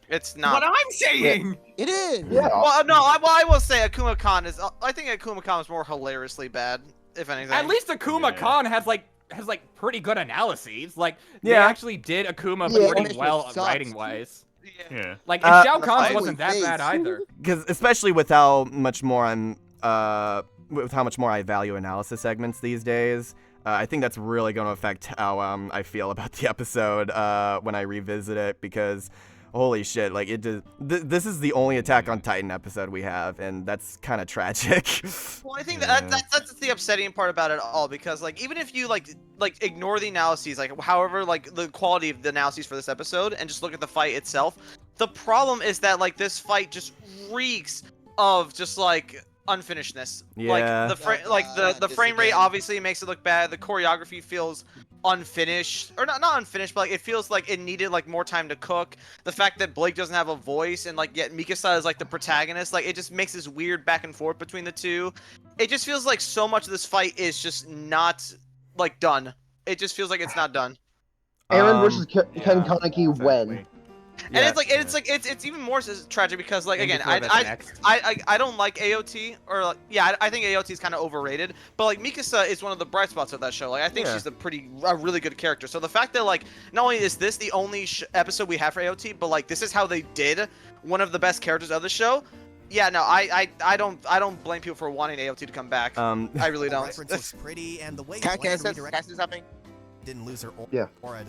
It's not. What I'm saying. It is. Yeah. Well, no, I will say Akuma Khan is. I think Akuma Khan is more hilariously bad, if anything. At least Akuma Khan has pretty good analyses. Like they actually did Akuma pretty well writing wise. Yeah. Like and Shao Kahn's wasn't that bad either. Because especially with how much more I value analysis segments these days. I think that's really going to affect how I feel about the episode when I revisit it, because holy shit, like this is the only Attack on Titan episode we have, and that's kind of tragic. Well, I think that's the upsetting part about it all, because like even if you like ignore the analyses, like however like the quality of the analyses for this episode, and just look at the fight itself, the problem is that like this fight just reeks of just like unfinishedness. Yeah. Like the frame rate obviously makes it look bad. The choreography feels unfinished, or not unfinished, but like it feels like it needed like more time to cook. The fact that Blake doesn't have a voice, and like yet Mikasa is like the protagonist, like it just makes this weird back and forth between the two. It just feels like so much of this fight is just not like done. It just feels like it's not done. Aaron versus Ken Kaneki when? And it's even more tragic because like again I don't like AOT, or like, I think AOT is kind of overrated, but like Mikasa is one of the bright spots of that show. Like I think she's a really good character. So the fact that like not only is this the only episode we have for AOT, but like this is how they did one of the best characters of the show. Yeah, no, I don't blame people for wanting AOT to come back. I really don't. Reference was pretty, and the way Can I say something? didn't lose her aura.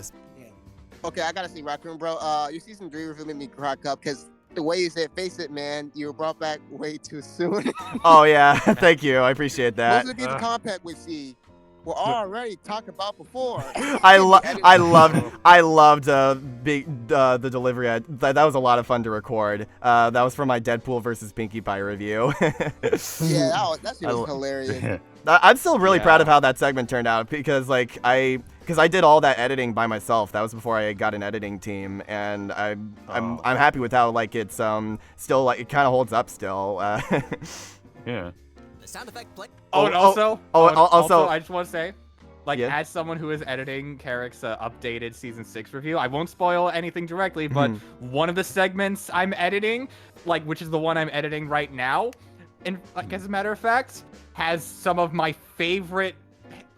Okay, I gotta see Raccoon, bro. Your season 3 review made me crack up because the way you said, face it, man, you were brought back way too soon. Oh yeah, thank you. I appreciate that. Most of the compact we see were already talked about before. I loved the delivery. That was a lot of fun to record. That was for my Deadpool versus Pinkie Pie review. Yeah, that shit was hilarious. I'm still really proud of how that segment turned out because like I did all that editing by myself. That was before I got an editing team, and I'm happy with how like it's still like it kind of holds up still. Yeah. The sound effect play. Also, I just want to say, like, as someone who is editing Carrick's updated season 6 review, I won't spoil anything directly, but one of the segments I'm editing, like, which is the one I'm editing right now, and like as a matter of fact, has some of my favorite,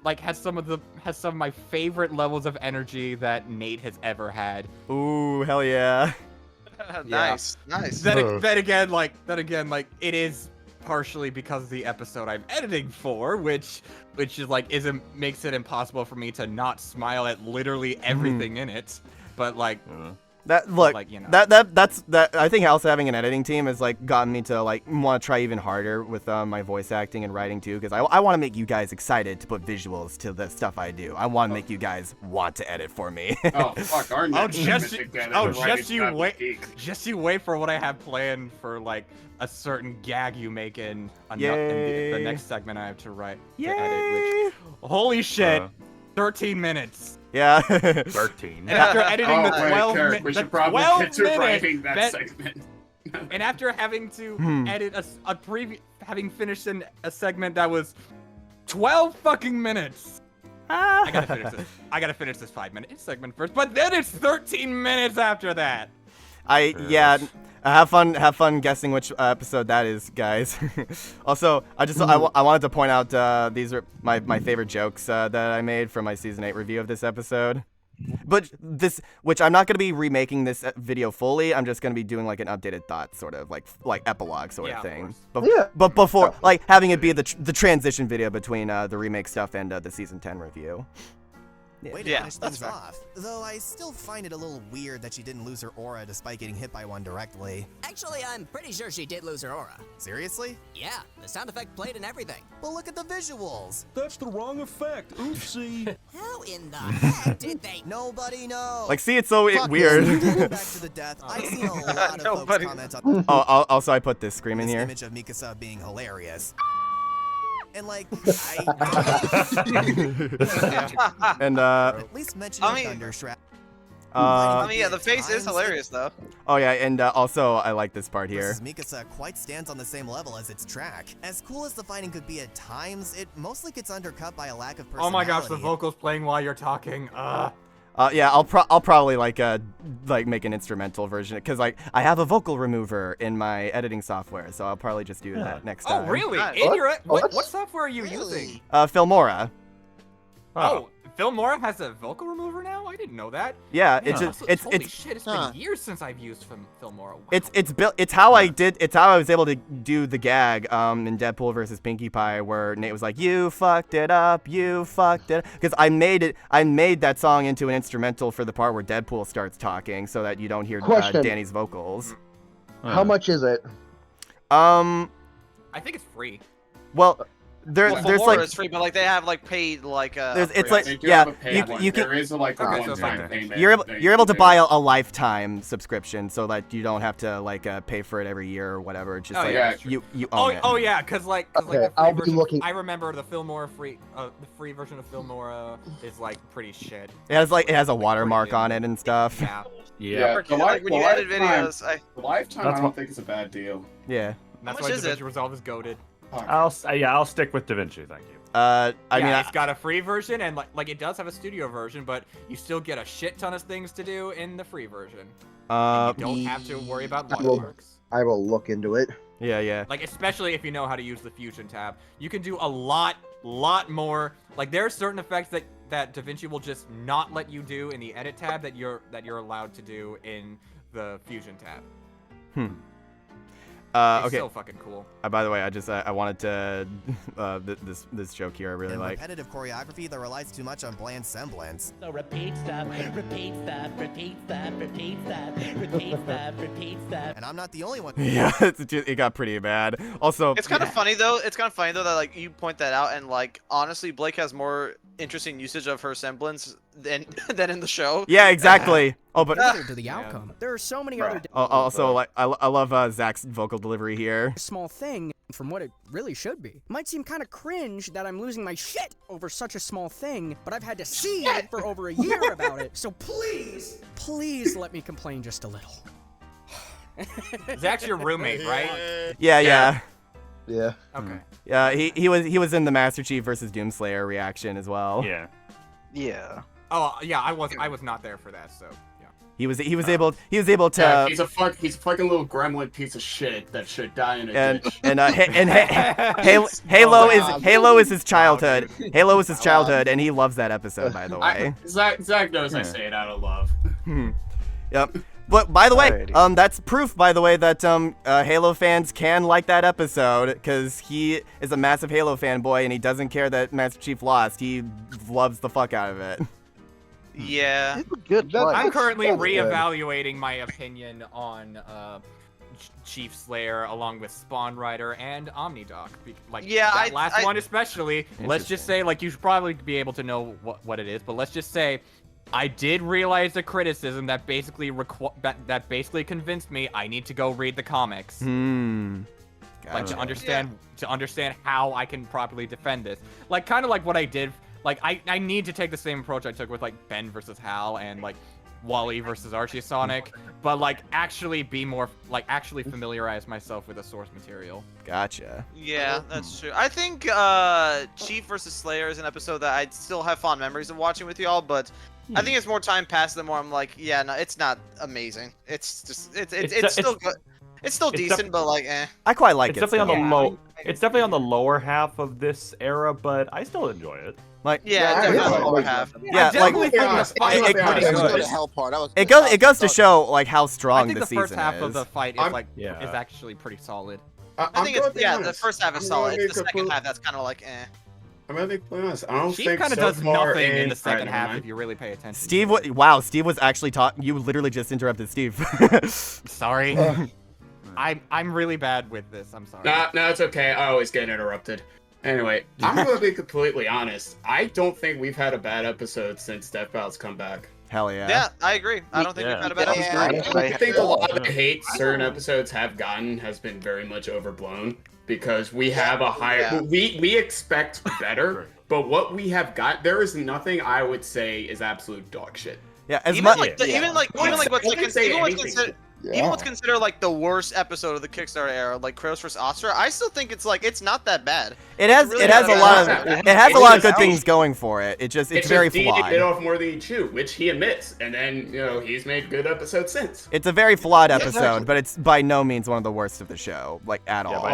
like, has some of my favorite levels of energy that Nate has ever had. Ooh, hell yeah! Nice. Then again, it is partially because of the episode I'm editing for, which is like makes it impossible for me to not smile at literally everything in it. But like that's I think also having an editing team has like gotten me to like want to try even harder with my voice acting and writing too, because I want to make you guys excited to put visuals to the stuff I do. I want to make you guys want to edit for me. Oh fuck, our just you wait for what I have planned for like a certain gag you make in the next segment I have to write to edit. Which, holy shit, 13 minutes. Yeah. 13. And after editing the 12 minutes, we should probably get to writing that segment. And after having to edit a preview, having finished a segment that was 12 fucking minutes. I gotta finish this 5-minute segment first, but then it's 13 minutes after that. Have fun guessing which episode that is, guys. Also, I wanted to point out these are my favorite jokes that I made from my season 8 review of this episode. But which I'm not gonna be remaking this video fully. I'm just gonna be doing like an updated thought, sort of like epilogue sort of thing. But before like having it be the transition video between the remake stuff and the season 10 review. Way to finish things off. Though I still find it a little weird that she didn't lose her aura despite getting hit by one directly. Actually, I'm pretty sure she did lose her aura. Seriously? Yeah, the sound effect played and everything. But look at the visuals. That's the wrong effect. Oopsie. How in the heck did they? Nobody knows. Like, see, it's so weird. Back to the death. I've seen a lot of folks comment on. Also, I put this scream in here. Image of Mikasa being hilarious. And like, and at least mention Thunderstrap. The face is hilarious though. Oh yeah, and also I like this part here. Mikasa quite stands on the same level as its track. As cool as the fighting could be at times, it mostly gets undercut by a lack of personality. Oh my gosh, the vocals playing while you're talking. Yeah, I'll probably like make an instrumental version because like I have a vocal remover in my editing software, so I'll probably just do that next time. Oh really? What software are you using? Filmora. Oh, Filmora has a vocal remover now? I didn't know that. Yeah, holy shit, it's been years since I've used Filmora. Wow. It's how I was able to do the gag in Deadpool versus Pinkie Pie where Nate was like, "You fucked it up, because I made that song into an instrumental for the part where Deadpool starts talking so that you don't hear Danny's vocals. How much is it? I think it's free. Well, there's like it's free, but like they have like paid like it's like you can there is like a one-time payment. You're able to buy a lifetime subscription so that you don't have to like pay for it every year or whatever. It's just you own it. Oh yeah, because like the I'll version, be looking. I remember the Filmora the free version of Filmora is like pretty shit. It has a watermark on it and stuff. Yeah. The lifetime I don't think it's a bad deal. Yeah. That's why DaVinci Resolve is goated. I'll stick with DaVinci, thank you. I mean, it's got a free version and like it does have a studio version, but you still get a shit ton of things to do in the free version. And you don't have to worry about watermarks. I will look into it. Yeah. Like especially if you know how to use the Fusion tab, you can do a lot more. Like there are certain effects that DaVinci will just not let you do in the Edit tab that you're allowed to do in the Fusion tab. Okay. So fucking cool. By the way, I wanted to this joke here I really and like. Repetitive choreography that relies too much on bland semblance. So repeat stuff, repeat stuff, repeat stuff, repeat stuff, repeat stuff, repeat stuff. And I'm not the only one. Yeah, it got pretty bad. Also, it's kind of funny though. It's kind of funny though that like you point that out, and like honestly, Blake has more interesting usage of her semblance than in the show. Yeah, exactly. Oh, but to the outcome. There are so many other. Also, like I love Zach's vocal delivery here. Small thing from what it really should be. Might seem kind of cringe that I'm losing my shit over such a small thing, but I've had to see it for over a year about it. So please let me complain just a little. Zach's your roommate, right? Yeah. Okay. Yeah, he was in the Master Chief versus Doomslayer reaction as well. Yeah. Oh yeah, I was not there for that, so yeah. He was able to. Yeah, he's a fucking little gremlin piece of shit that should die in a ditch. Halo is his childhood. Halo is his childhood, and he loves that episode, by the way. Zach knows I say it out of love. Yep. But by the way, that's proof, by the way, that Halo fans can like that episode, because he is a massive Halo fanboy and he doesn't care that Master Chief lost. He loves the fuck out of it. Yeah. Good. I'm currently reevaluating my opinion on Chief Slayer along with Spawn Rider and Omnidoc. That last one especially. Let's just say, like, you should probably be able to know what it is, but let's just say I did realize a criticism that basically convinced me I need to go read the comics. Like to understand how I can properly defend this. Like kind of like what I did. Like I need to take the same approach I took with like Ben versus Hal and like Wally versus Archie Sonic, but like actually be more like actually familiarize myself with the source material. Gotcha. Yeah, that's true. I think Chief versus Slayer is an episode that I still have fond memories of watching with y'all, but I think it's more time passes the more I'm like, yeah, no, it's not amazing. It's just it's still good. It's still decent, but like, eh. I quite like it's it. Definitely on the low. It's definitely on the lower half of this era, but I still enjoy it. Like, definitely on the lower half. Yeah, like it goes to show like how strong the season is. I think the first half of the fight is actually pretty solid. I think it's the first half is solid. It's the second half that's kind of like, eh. I'm gonna be honest. I don't think kind of does nothing in the second half if you really pay attention. Steve, wow, Steve was actually talking. You literally just interrupted Steve. Sorry. I'm really bad with this. I'm sorry. No, it's okay. I always get interrupted. Anyway, I'm gonna be completely honest. I don't think we've had a bad episode since Death Battle's come back. Hell yeah. Yeah, I agree. I don't think we've had a bad episode. I think a lot of the hate certain episodes have gotten has been very much overblown because we have a higher. We expect better, but what we have got, there is nothing I would say is absolute dog shit. Yeah, even what's considered like the worst episode of the Kickstarter era, like Kratos vs. Asura, I still think it's not that bad. It has a lot of good things going for it. It's very flawed. It off more than you chew, which he admits, and then he's made good episodes since. It's a very flawed episode, but it's by no means one of the worst of the show, like at all.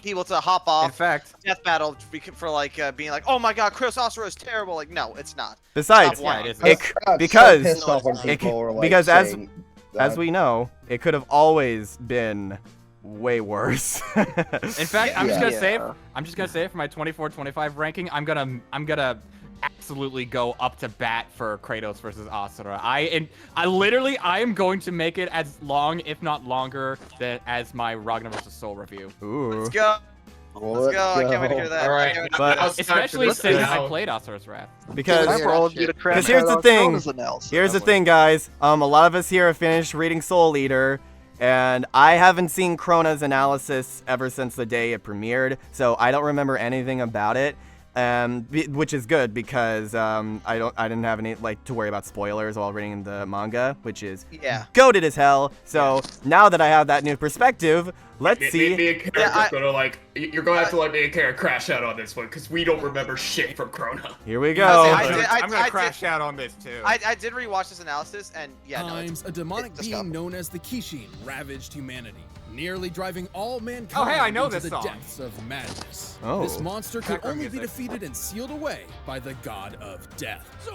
People to hop off. In fact, Death Battle for like being like, oh my god, Kratos Asura is terrible. Like, no, it's not. Besides, because as we know, it could have always been way worse. In fact, I'm just gonna say for my 24-25 ranking, I'm gonna absolutely go up to bat for Kratos versus Asura. I am going to make it as long, if not longer, as my Ragnar vs. Soul review. Ooh. Let's go. Let's go. I can't wait to hear that. All right, but especially since I played Asura's Wrath. Because here's the thing. Here's the thing, guys. A lot of us here have finished reading Soul Eater, and I haven't seen Crona's analysis ever since the day it premiered, so I don't remember anything about it. Which is good because I didn't have any to worry about spoilers while reading the manga, which is goated as hell. So now that I have that new perspective, let's see. Me and you're gonna have to let me and Karen crash out on this one because we don't remember shit from Crona. Here we go. I'm gonna crash out on this too. I did rewatch this analysis and a demonic being known as the Kishin ravaged humanity. nearly driving all mankind Oh, hey, I know into this the song. depths of madness. Oh. This monster can Background only be music. defeated and sealed away by the god of death. So,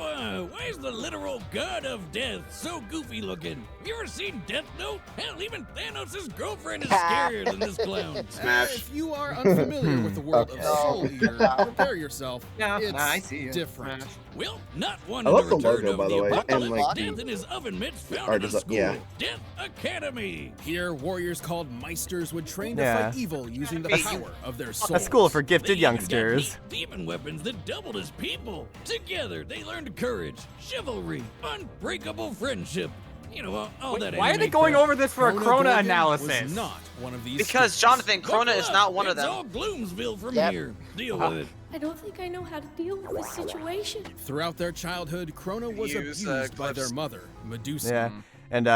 why is the literal god of death so goofy looking? You ever seen Death Note? Hell, even Thanos' girlfriend is scarier than this clown. Smash. If you are unfamiliar with the world of Soul Eater, prepare yourself. It's I see you. different. Well, not one I in love the the return logo, of by the the way, and, apocalypse. like, Death and his oven mitts Or founded a does it- school, yeah. Death Academy. Here, warriors called Meisters would train to Yeah. fight evil using the That's- power of their A souls. school for They gifted even got youngsters. neat demon weapons that doubled as people. Together, they learned courage, chivalry, unbreakable friendship. You know, all that. Why are they anime going crap. over this for a Crona Crona Gorgon analysis? was not one of these Because students. Jonathan, Crona Buckle is up, not one of it's them. all Gloomsville from Yep. here. Deal with it. I don't think I know how to deal with this situation. Throughout their childhood, Crona was Use, abused by their clips. mother, Medusa. Yeah. And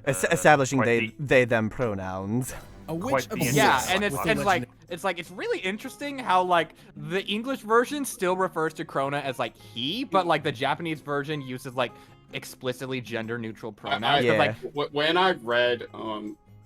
establishing quite they them pronouns. A witch Quite the obsessed Yeah, Yes. and with the it's like it's really interesting how like the English version still refers to Crona as like he, but like the Japanese version uses like explicitly gender neutral pronouns. Yeah. Like, When I read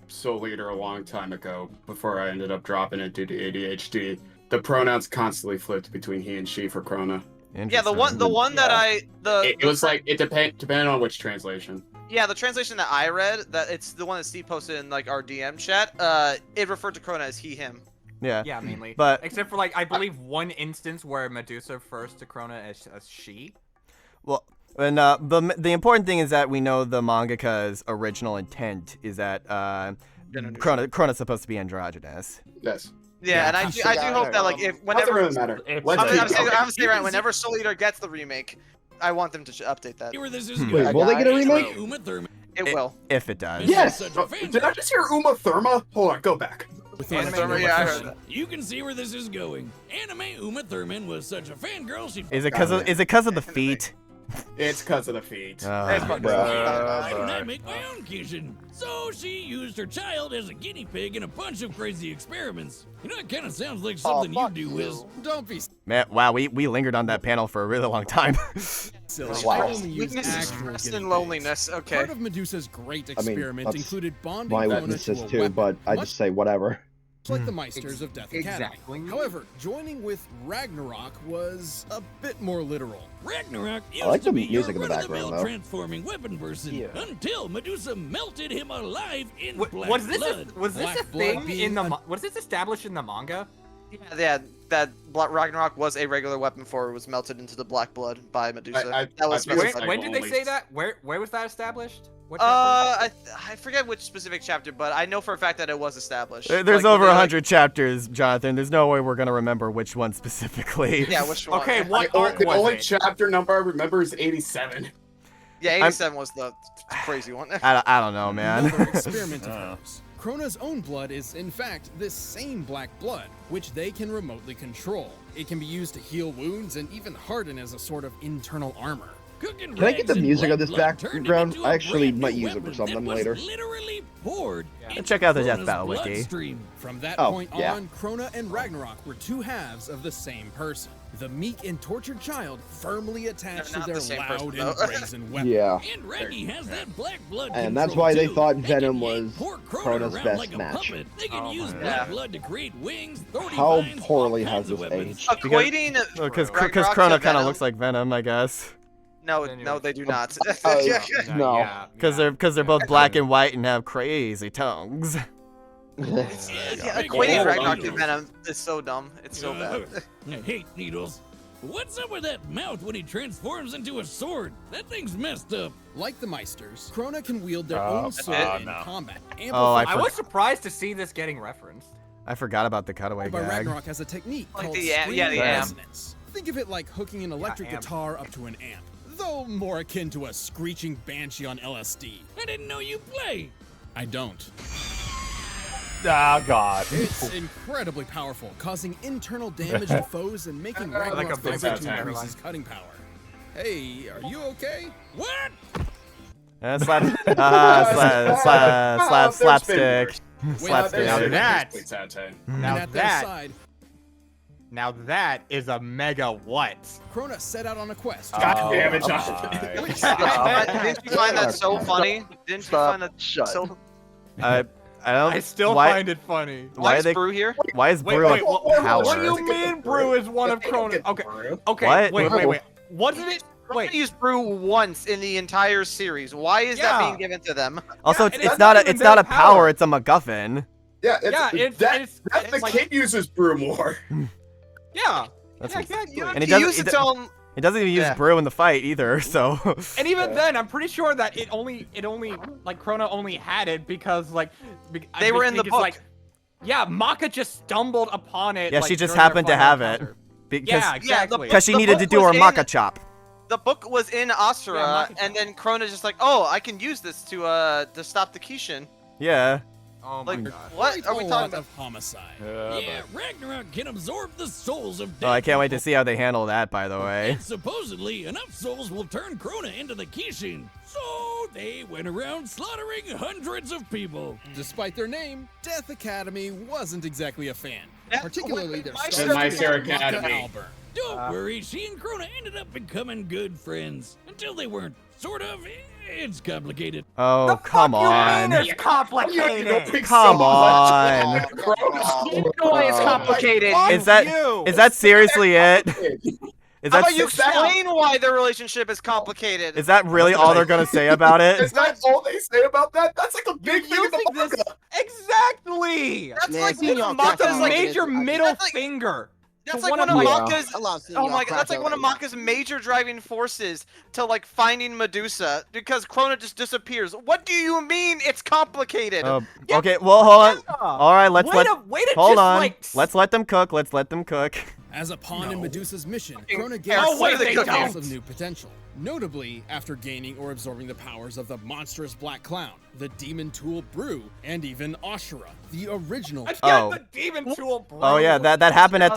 Soul Eater a long time ago, before I ended up dropping it due to ADHD, the pronouns constantly flipped between he and she for Crona. Yeah, the one that It was like it depended on which translation. Yeah, the translation that I read, that it's the one that Steve posted in like our DM chat. It referred to Crona as he, him. Yeah. yeah, mainly. But Except for like I believe one instance where Medusa refers to Crona as she. well, and the important thing is that we know the mangaka's original intent is that Crona's supposed to be androgynous. Yes. Yeah, and I do hope that like if whenever Doesn't really matter. I'm saying right, whenever Soul Eater gets the remake, I want them to update that. Where this is Wait, going. will they get a remake? Uma Thurman It will. If it does. Yes. Such a fan Did I just hear Uma Thurma? Hold on, go back. With Uma anime Thurman, yeah, I heard that. You can see where this is going. Anime Uma Thurman was such a fangirl she. Is it because of the feet? It's because of the feet. It's fucking Why don't I make my own kitchen? So she used her child as a guinea pig in a bunch of crazy experiments. You know, it kind of sounds like something you do, Wiz. Don't be Man, wow, we lingered on that panel for a really long time. silly. Wow. I only use Weakness is actual stress guinea and pigs. loneliness. Okay. Part of Medusa's great experiment that's included bonding My Crona weaknesses to a too, weapon, but I much just say whatever. like the Meisters of Death Academy. Exactly. However, joining with Ragnarok was a bit more literal. Ragnarok used I like to the be music your in the run-of-the-mill background, though. transforming weapon person until Medusa melted him alive in black Was this blood. was this a Black blood thing being in the a- was this established in the manga? Yeah, that Ragnarok was a regular weapon before it was melted into the black blood by Medusa. that was I feel specified. When did they say that? Where was that established? What I forget which specific chapter, but I know for a fact that it was established. There's Like, over they're 100 chapters, Jonathan. There's no way we're gonna remember which one specifically. Yeah, which one? Okay, what The arc was only it? chapter number I remember is 87. Yeah, 87 was the crazy one. I don't know, man. Another experiment of hers. Crona's own blood is, in fact, this same black blood, which they can remotely control. It can be used to heal wounds and even harden as a sort of internal armor. Cooking Can I get rags the and music black of this blood turned him background? into a I actually brand might new use it for weapon something that was later. literally poured into Check out the Death Crona's Battle wiki. bloodstream. From that Oh, point yeah. on, Crona and Ragnarok were two halves of the same person. The meek and tortured child firmly attached to They're not their the same loud person, and though. brazen weapon. Yeah. And Raggy has that black blood And that's control, why they too. thought They Venom can yank was poor Crona Crona's around best like a match. puppet. They can Oh use my black God. blood to create wings, 30 How vines, poorly all has kinds of this weapons. aged? Equating Because Ragnarok to Crona kind of Venom- looks like Venom, I guess. No, Then no, they do not. No. Yeah, Because they're both black and white and have crazy tongues. Yeah, equating Ragnarok to Venom is so dumb. It's so bad. I hate needles. What's up with that mouth when he transforms into a sword? That thing's messed up. Like the Meisters, Crona can wield their own sword in no. combat. Oh, I was surprised to see this getting referenced. I forgot about the cutaway But gag. Ragnarok has a technique Like called the amp- scream yeah, the amp. resonance. Think of it like hooking an electric amp. guitar up to an amp, though more akin to a screeching banshee on LSD. I didn't know you play. I don't. Ah, God. It's incredibly powerful, causing internal damage to foes and making Ragnarok a big vibrate to attack. increase his cutting power. Hey, are you okay? What? Slapstick. Uh, Slapstick. Now that, And now at their that, side, now that is a mega what? Crona set out on a quest. God damn it, my Jonathan. Didn't you find that so funny? Didn't you find that so? don't. I still why, find it funny. Why is they, Brew here? Why is Brew wait, like power? What do you mean Brew is one of Crona? Okay, What? wait. Wasn't it? Crona used Brew once in the entire series. Why is that being given to them? Also, Yeah, it's not a power. It's a MacGuffin. Yeah, it's the like, kid uses brew more. Yeah, That's exactly. And he used to tell him. It doesn't even use Brew in the fight either, so. And even then, I'm pretty sure that it only like Crona only had it because like They were in the book. Like, yeah, Maka just stumbled upon it. Yeah, like, she just during their happened to final have encounter. it. Yeah, exactly. Because she needed to do her Maka chop. The book was in Asura, and then Crona just like, oh, I can use this to stop the Kishin. Yeah. Oh my god. What are we talking about? Of homicide. Yeah, Ragnarok can absorb the souls of dead Oh, I can't wait to people. see how they handle that, by the way. And supposedly, enough souls will turn Crona into the Kishin. So they went around slaughtering hundreds of people. Despite their name, Death Academy wasn't exactly a fan. Particularly their star Meister Maka Academy. Albert. Don't worry, she and Crona ended up becoming good friends. Until they weren't. Sort of. It's complicated. Oh, come on. It's complicated. Come on. It's complicated. Is that seriously it? Is How that about you explain why their relationship is complicated? Is that really all they're gonna say about it? Is that all they say about that? That's like a big thing in the manga. Exactly. That's Man, like seeing y'all Maka's crack like major middle finger. That's to like one one of of my- Maka's. I love seeing Oh y'all my god, crack that's like one of over Maka's major driving forces to like finding Medusa because Crona just disappears. What do you mean it's complicated? Okay, well, hold on. All right, let's Way to hold just, on. like, Let's let them cook. Let's let them cook. As a pawn in Medusa's mission, Crona Oh, gains wait, they several don't. levels of new potential. Notably, after gaining or absorbing the powers of the monstrous Black Clown, the demon tool Brew, and even Ashura, the original. The demon tool, bro. Oh yeah, that happened at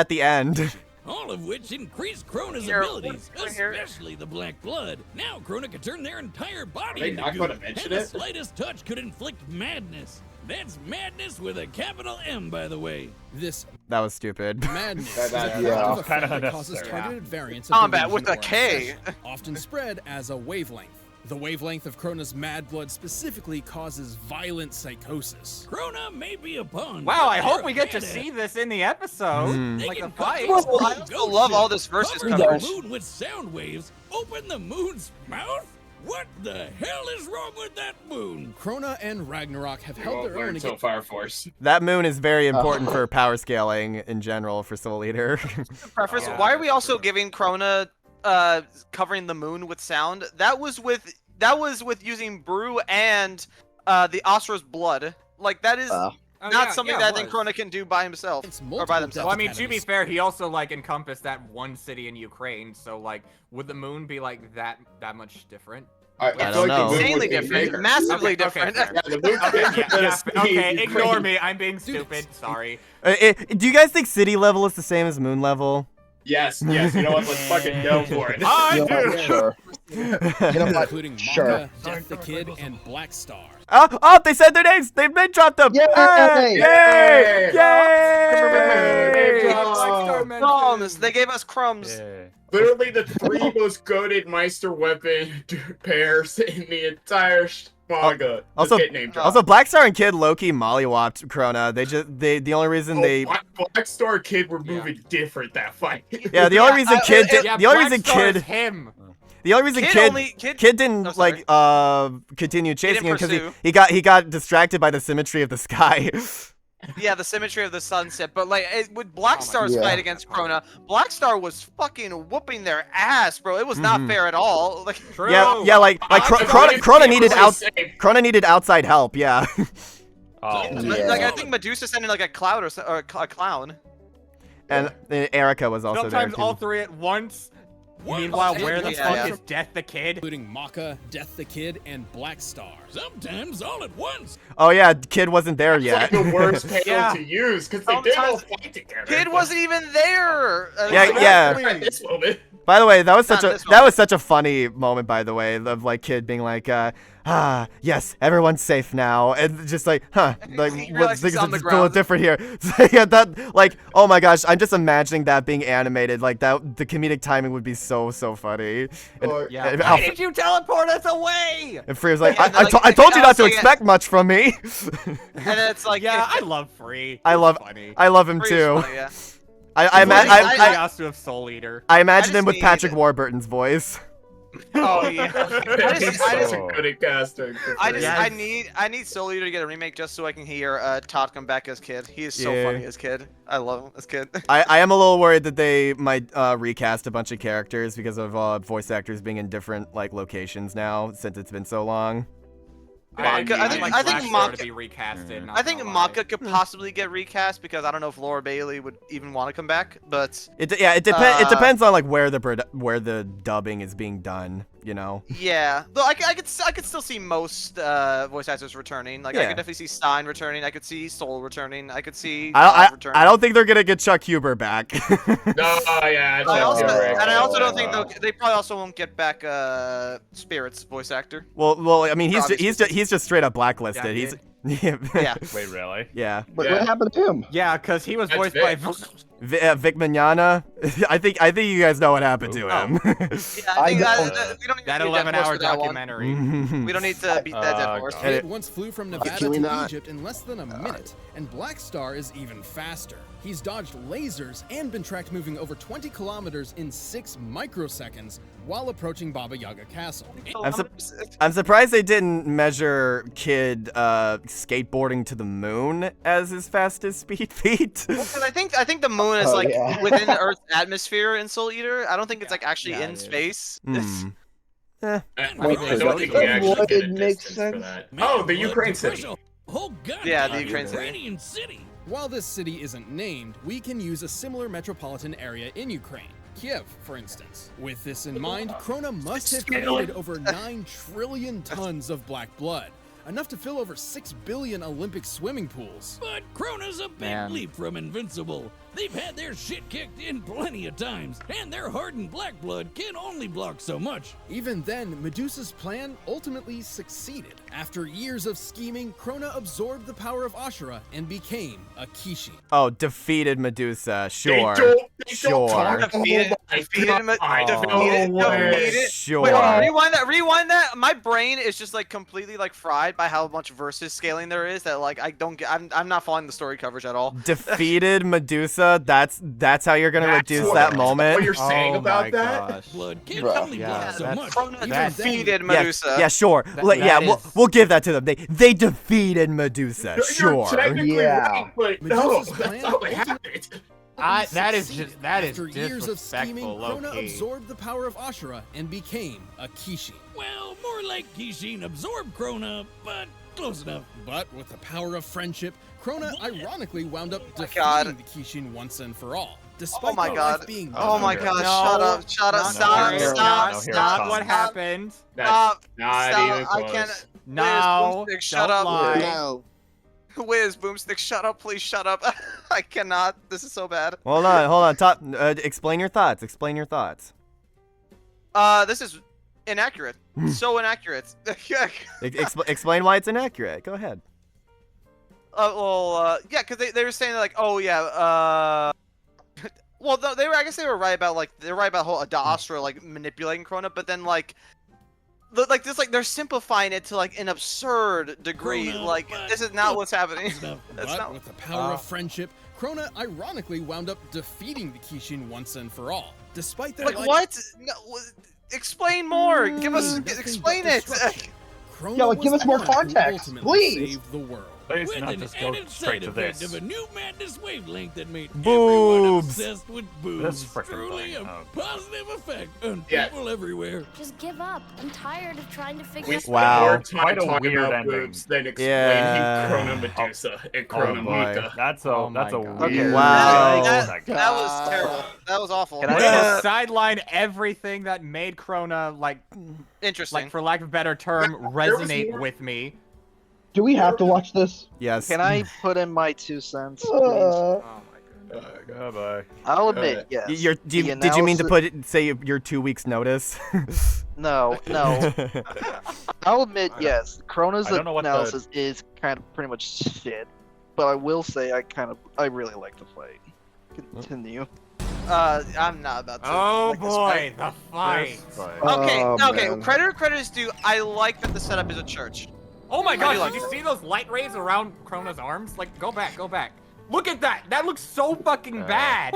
the end. All of which increase Crona's Here, abilities, what's here? especially the Black Blood. Now Crona can turn their entire body Are they into not goo, gonna mention and it? the slightest touch could inflict madness. That's madness with a capital M, by the way. This That was stupid. madness is a That- collective yeah. effect Kinda that causes unnecessary. targeted variants of Combat delusion with a or K. obsession, often spread as a wavelength. The wavelength of Crona's mad blood specifically causes violent psychosis. Crona may be a pawn. Wow, but I hope they're we get to bad at see this in the episode. They Like can the fight. Well, I also love all this versus cover coverage. the moon with sound waves. Open the moon's mouth? What the hell is wrong with that moon? Crona and Ragnarok have held Won't their learn own until against Fire Force. That moon is very important for power scaling in general for Soul Eater. Preface, why are we also giving Crona covering the moon with sound? That was with using Brew and the Asura's blood. Like that is not something that I think Crona can do by himself or by themselves. Well, I mean, to be fair, he also like encompassed that one city in Ukraine. So like, would the moon be like that much different? I don't feel like know. the moon Insanely would be different, bigger. massively Okay, different. fair. Yeah, the moon Okay, ignore me. I'm being stupid. Sorry. Do you guys think city level is the same as moon level? Yes, you know what? Let's fucking go for it. I Yeah, do. sure. including Maka, Sure. Death the Kid, and Black Star. Oh, they said their names. They've been dropped them. Yay! Hey! Yay! Yay! Crumbs. They gave us crumbs. Literally the three most goated Meister weapon pairs in the entire manga. Also, Just get name dropped. also, Black Star and Kid Loki mollywopped Crona. The only reason they Black Star Kid were moving different that fight. yeah the only reason Kid did, Yeah, the only Black reason Star Kid is him. the only reason Kid didn't Oh, sorry. like continue chasing him because pursue. he got distracted by the symmetry of the sky. Yeah, the symmetry of the sunset. But like with Black Star's God. fight against Crona, Black Star was fucking whooping their ass, bro. It was not fair at all. Like True. Yeah, like Crona needed outside help. Yeah. like I think Medusa sent in like a cloud or a clown. And Erica was also Sometimes there. all Too. three at once. Meanwhile, where the Yeah, fuck yeah. is Death the Kid? Including Maka, Death the Kid, and Black Star. Sometimes all at once. Oh yeah, Kid wasn't there yet. Like the worst panel Yeah. to use because they did all Sometimes fight together. Kid wasn't even there. Yeah. At this moment. By the way, that was Not such a funny moment. By the way, of like kid being like, yes, everyone's safe now, and just like, like what, things are just a little different here. So, yeah, that like, oh my gosh, I'm just imagining that being animated like that. The comedic timing would be so funny. And, Why did you teleport us away? And Free's like, I told you not to expect much from me. And then it's like, yeah, I love Free. I love him Free's too. funny, yeah. I imagine him with need- Patrick Warburton's voice. Oh yeah. That's a good at casting. I need Soul Eater to get a remake just so I can hear Todd come back as kid. He is so funny as kid. I love him as kid. I am a little worried that they might recast a bunch of characters because of voice actors being in different like locations now since it's been so long. I think Maka to be recasted. I think Maka could possibly get recast because I don't know if Laura Bailey would even want to come back, but it depends on like where the dubbing is being done, you know. Yeah, though I could still see most voice actors returning. Like I could definitely see Stein returning. I could see Soul returning. I could see returning. I don't think they're gonna get Chuck Huber back. No, yeah. I also don't think they probably also won't get back Spirit's voice actor. Well, I mean he's just straight up blacklisted. Yeah. Wait, really? Yeah. What happened to him? Yeah, because he was voiced by Vic Mignogna. I think you guys know what happened to him. Yeah, I think we don't need that to 11-hour documentary. We don't need to beat that dead horse. Kid once flew from Nevada to Egypt in less than a minute, and Black Star is even faster. He's dodged lasers and been tracked moving over 20 kilometers in 6 microseconds while approaching Baba Yaga Castle. I'm surprised they didn't measure Kid skateboarding to the moon as his fastest speed feat. Well, I think the moon is within the Earth's atmosphere in Soul Eater. I don't think it's like actually in space. I don't think we actually get a distance for that. Oh, the Ukraine city. Yeah, the Ukrainian city. While this city isn't named, we can use a similar metropolitan area in Ukraine. Kiev, for instance. With this in mind, Crona must have created over 9 trillion tons of black blood, enough to fill over 6 billion Olympic swimming pools. But Crona's a big leap from Invincible. They've had their shit kicked in plenty of times, and their hardened black blood can only block so much. Even then, Medusa's plan ultimately succeeded. After years of scheming, Crona absorbed the power of Ashura and became a Kishin. Oh, defeated Medusa, sure. Sure. Defeated. Sure. Wait, rewind that. My brain is just like completely like fried by how much versus scaling there is that like I'm not following the story coverage at all. Defeated Medusa. That's how you're gonna reduce that moment. What you're saying about that? Blood can only block so much. Defeated Medusa. Yeah, sure. We'll give that to them. They defeated Medusa. Sure. Yeah. But no, that's not what happened. That is After years of scheming, disrespectful, Crona absorbed the power of Ashura and became a Kishin. Well, more like Kishin absorbed Crona, but close enough. But with the power of friendship, Crona ironically wound up defeating the Kishin once and for all. Despite their life being Oh my god, shut up, stop, what happened? Stop, not I can't. No, shut don't up. lie. No. Wiz, Boomstick, shut up, please shut up. I cannot. This is so bad. Hold on. Explain your thoughts. This is inaccurate. So inaccurate. Explain why it's inaccurate. Go ahead. Yeah, because they were saying like, oh yeah, well, I guess they were right about like whole Astra like manipulating Crona, but then like they're simplifying it to like an absurd degree. Like this is not what's happening. But with the power of friendship, Crona ironically wound up defeating the Kishin once and for all. Despite their what? No, explain more. Explain it. Yeah, give us more context, please. Save the world. Please With not an just go added straight side to effect this. of a new madness wavelength that made Boobs. everyone obsessed with boobs. This frickin' Truly thing. a positive effect on Yeah. people everywhere. Just give up. I'm tired of trying to figure out. Wow. More time Quite a talking weird about ending. boobs than explaining Yeah. Crona Medusa and Crona Maka. That's a God. weird. Wow. That was terrible. That was awful. Way to sideline everything that made Crona like Interesting. for lack of a better term, resonate with me. Do we have to watch this? Yes. Can I put in my 2 cents, please? Oh my god. Bye-bye. I'll admit, yes. Did you mean to say your 2 weeks notice? No. I'll admit, yes. Crona's I don't know what analysis is kind of pretty much shit, but I will say I really like the fight. Continue. I'm not about to. Oh like this boy, fight. the fight. Okay. man. Credit is due. I like that the setup is a church. Oh my I gosh, do like did you it. see those light rays around Crona's arms? Like, go back. Look at that. That looks so fucking bad.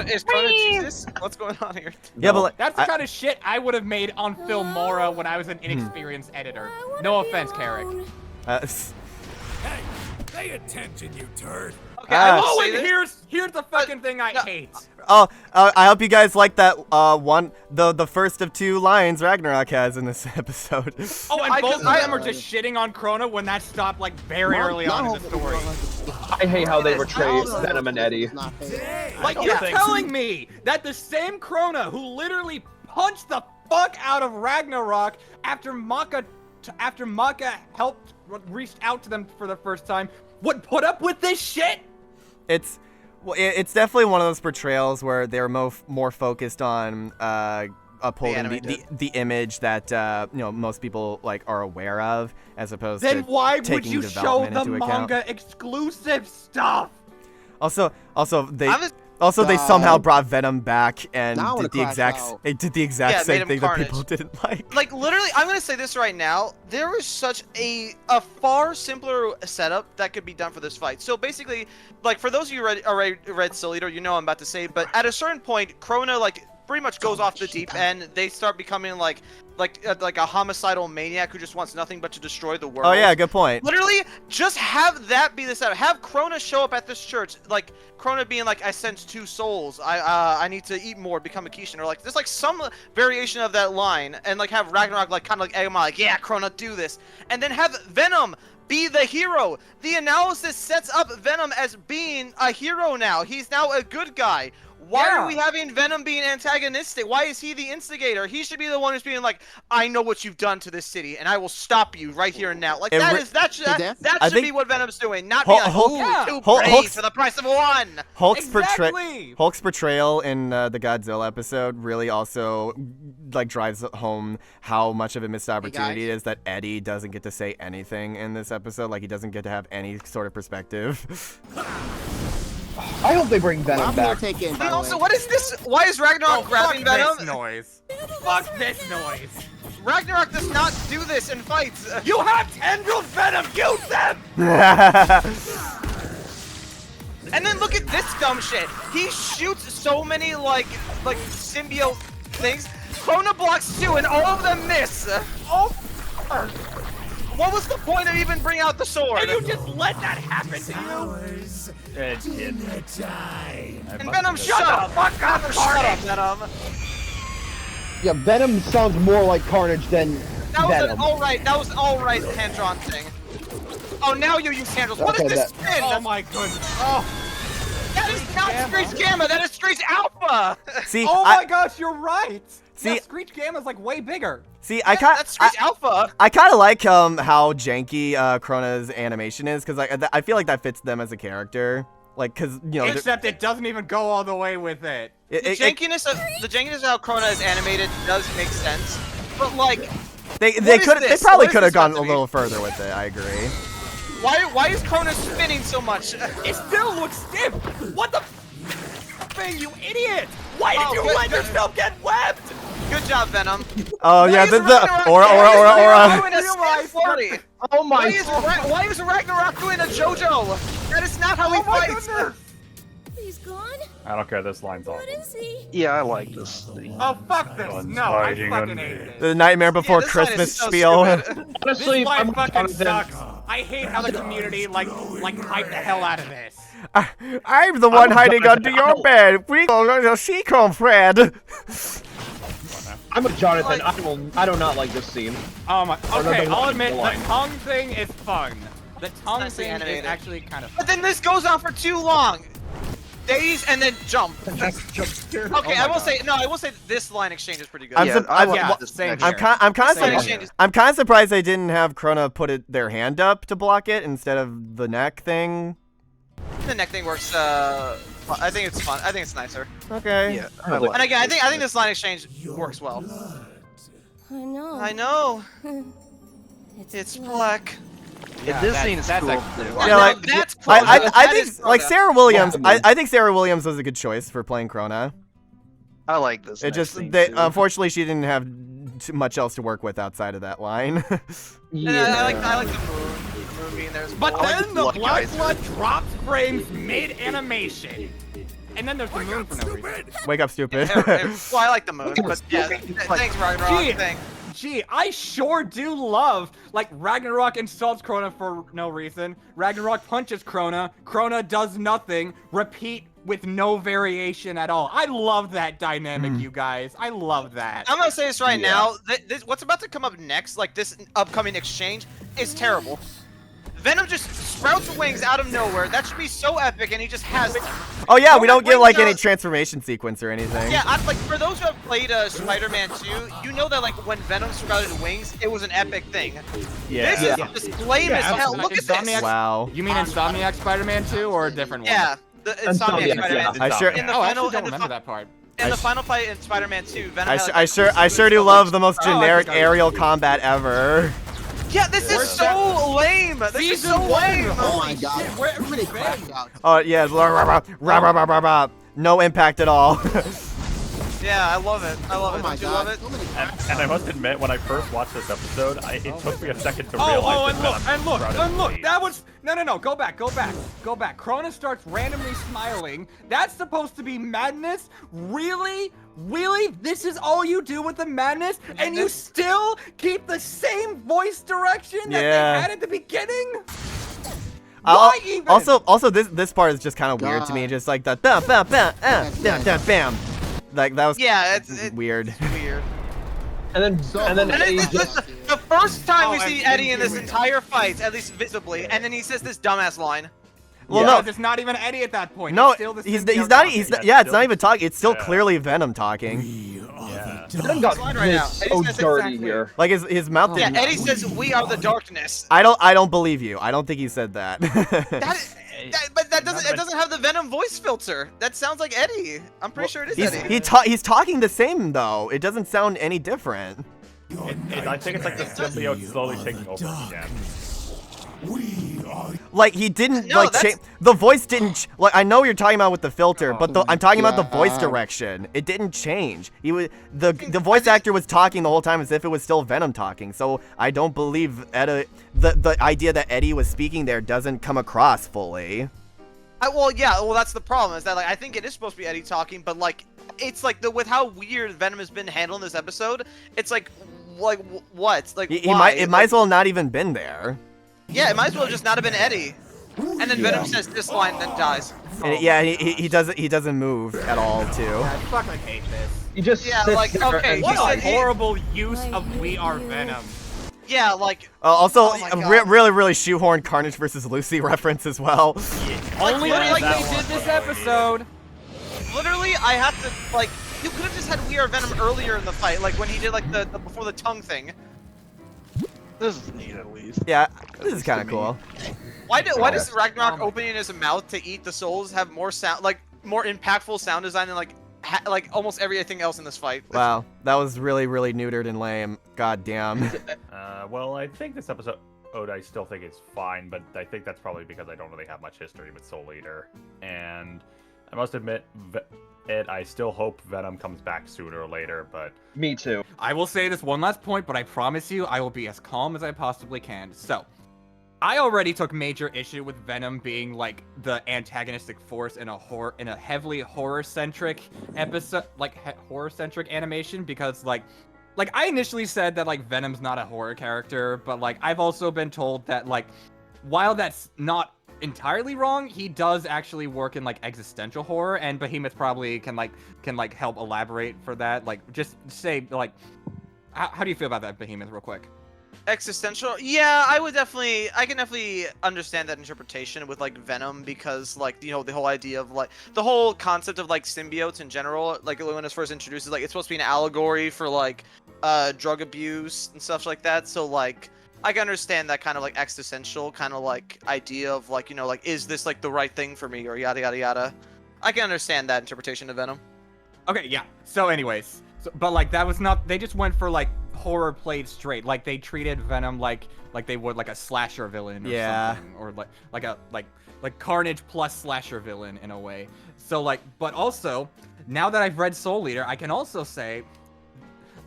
Is Crona Jesus? What's going on here? Yeah, but that's the kind of shit I would have made on Filmora when I was an inexperienced editor. No offense, Carrick. Hey, pay attention, you turd. Okay, I will Oh, say and this. here's the fucking thing I hate. I hope you guys like that the first of 2 lines Ragnarok has in this episode. Oh, and both of them are just shitting on Crona when that stopped like very early on in the story. I hate how they portray Venom and Eddie. Like, you're telling me that the same Crona who literally punched the fuck out of Ragnarok after Maka reached out to them for the first time would put up with this shit? It's definitely one of those portrayals where they're more focused on upholding the image that most people like are aware of, as opposed to then why would you show development the into account. manga exclusive stuff? Also they somehow brought Venom back and did the exact same thing that people didn't like. Like, literally, I'm gonna say this right now. There is such a far simpler setup that could be done for this fight. So basically, like, for those of you who already read Soul Eater, you know what I'm about to say, but at a certain point, Crona, like, pretty much goes off the deep end. They start becoming like a homicidal maniac who just wants nothing but to destroy the world. Oh yeah, good point. Literally, just have that be the setup. Have Crona show up at this church, like Crona being like, "I sense 2 souls. I need to eat more, become a Kishin," or like there's like some variation of that line, and like have Ragnarok like kind of like egg him on, like, "Yeah, Crona, do this," and then have Venom be the hero. The analysis sets up Venom as being a hero now. He's now a good guy. Why are we having Venom being antagonistic? Why is he the instigator? He should be the one who's being like, "I know what you've done to this city, and I will stop you right here and now." Like, that should be what Venom's doing, not being like, "Ooh, 2 praise for the price of 1." Hulk's portrayal in the Godzilla episode really also like drives home how much of a missed opportunity it is that Eddie doesn't get to say anything in this episode. Like, he doesn't get to have any sort of perspective. I hope they bring Venom back. Also, what is this? Why is Ragnarok grabbing Venom? This noise. Fuck this noise. Ragnarok does not do this in fights. You have tendrils, Venom. Use them. And then look at this dumb shit. He shoots so many like symbiote things. Crona blocks 2, and all of them miss. Oh. What was the point of even bringing out the sword? And you just let that happen to you? And Venom, shut up! Fuck off! Shut up, Venom! Yeah, Venom sounds more like Carnage than Venom. That was alright hand-drawn thing. Oh, now you use handles. What is this spin? Oh my goodness. Oh. That is not Screech Gamma, that is Screech Alpha! See, oh my gosh, you're right! See, yeah, Screech Gamma's like way bigger. See, that's Screech Alpha. I kind of like how janky Crona's animation is, because I feel like that fits them as a character. Like, because except it doesn't even go all the way with it. The jankiness of how Crona is animated does make sense, but like they probably could have gone a little further with it. I agree. Why is Crona spinning so much? It still looks stiff. What the thing, you idiot! Why did you let yourself get webbed? Good job, Venom. Oh yeah, the aura. Oh my god! Why is Ragnarok doing a JoJo? That is not how he fights. He's gone? I don't care. This line's What awesome. is he? Yeah, I like this thing. Oh fuck this! No, I fucking hate this. The Nightmare Before Christmas spiel. Honestly, this fight fucking sucks. I hate how the community like hyped the hell out of this. I'm the one hiding under your bed. We go see comrade. I'm a Jonathan. I do not like this scene. Oh my. Okay, I'll admit the tongue thing is fun. The tongue thing is actually kind of fun. But then this goes on for too long. Days and then jump. Okay, I will say this line exchange is pretty good. I'm kind of surprised they didn't have Crona put their hand up to block it instead of the neck thing. The neck thing works I think it's fun. I think it's nicer. Okay. Yeah. And again, I think this line exchange works well. I know. I know. It's black. Yeah, this scene is cool. Yeah, like that's cool. I think like Sarah Williams. I think Sarah Williams was a good choice for playing Crona. I like this. It just unfortunately she didn't have too much else to work with outside of that line. Yeah. I like the moon being there. But then the black blood drops frames mid animation. And then there's the moon for no reason. Wake up, stupid. Well, I like the moon, but yeah. Thanks, Ragnarok. Gee, I sure do love, like, Ragnarok insults Crona for no reason. Ragnarok punches Crona. Crona does nothing. Repeat with no variation at all. I love that dynamic, you guys. I love that. I'm gonna say this right now. What's about to come up next, like this upcoming exchange, is terrible. Venom just sprouts wings out of nowhere. That should be so epic, and he just has them. Oh yeah, we don't get like any transformation sequence or anything. Yeah, like for those who have played Spider-Man 2, you know that like when Venom sprouted wings, it was an epic thing. Yeah. This is just lame as hell. Look at this. Wow. You mean Insomniac Spider-Man 2 or a different one? Yeah, the Insomniac Spider-Man. I sure. In the I final, actually don't remember that part. In the final fight in Spider-Man 2, Venom. I sure do love the most generic aerial combat ever. Yeah, this is so lame. This is so lame. Oh my god. Where everybody cracked out. Oh yeah, no impact at all. Yeah, I love it. I love it. Don't you love it? And I must admit, when I first watched this episode, it took me a second to realize and look, that was no, go back. Crona starts randomly smiling. That's supposed to be madness? Really? This is all you do with the madness, and you still keep the same voice direction that they had at the beginning? Why even? Also, this part is just kind of weird to me. Just like the bam, bam, bam, bam, bam. Like that was it's weird. Weird. And then the first time we see Eddie in this entire fight, at least visibly, and then he says this dumbass line. Well, no, it's not even Eddie at that point. No, it's still he's not. It's not even talking. It's still clearly Venom talking. Venom got so dirty here. Like his mouth. Yeah, Eddie says, "We are the darkness." I don't believe you. I don't think he said that. But that doesn't have the Venom voice filter. That sounds like Eddie. I'm pretty sure it is Eddie. He's talking the same though. It doesn't sound any different. I think it's like the symbiote slowly taking over again. Like he didn't change. The voice didn't. Like I know you're talking about with the filter, but I'm talking about the voice direction. It didn't change. He was the voice actor was talking the whole time as if it was still Venom talking. So I don't believe the idea that Eddie was speaking there doesn't come across fully. Well, that's the problem is that like I think it is supposed to be Eddie talking, but like it's like with how weird Venom has been handling this episode. It's like what? Like it might as well not even been there. Yeah, it might as well just not have been Eddie. And then Venom says this line, then dies. And he doesn't move at all too. I fucking hate this. You just what a horrible use of "We Are Venom." Yeah, like. Also, really shoehorned Carnage versus Lucy reference as well. Only like they did this episode. Literally, I have to like. You could have just had "We Are Venom" earlier in the fight, like when he did like the before the tongue thing. This is neat, at least. Yeah, this is kind of cool. Why does Ragnarok opening his mouth to eat the souls have more sound, like more impactful sound design than like almost everything else in this fight? Wow, that was really neutered and lame. God damn. Well, I think this episode, I still think it's fine, but I think that's probably because I don't really have much history with Soul Eater, and I must admit, I still hope Venom comes back sooner or later, but... Me too. I will say this one last point, but I promise you I will be as calm as I possibly can. So, I already took major issue with Venom being, like, the antagonistic force in a heavily horror-centric episode, like, horror-centric animation, because, like, I initially said that, like, Venom's not a horror character, but, like, I've also been told that, like, while that's not entirely wrong, he does actually work in like existential horror, and Behemoth probably can help elaborate for that. Like, just say like, how do you feel about that, Behemoth, real quick? Existential? Yeah, I can definitely understand that interpretation with like Venom, because like, you know, the whole idea of like the whole concept of like symbiotes in general, like when it's first introduced, like it's supposed to be an allegory for like drug abuse and stuff like that. So like I can understand that kind of like existential kind of like idea of like, you know, like, is this like the right thing for me, or yada yada yada. I can understand that interpretation of Venom. Okay, yeah. So anyways, but like that was not, they just went for like horror played straight. Like they treated Venom like they would like a slasher villain or something, or like Carnage plus slasher villain in a way. So like, but also now that I've read Soul Eater, I can also say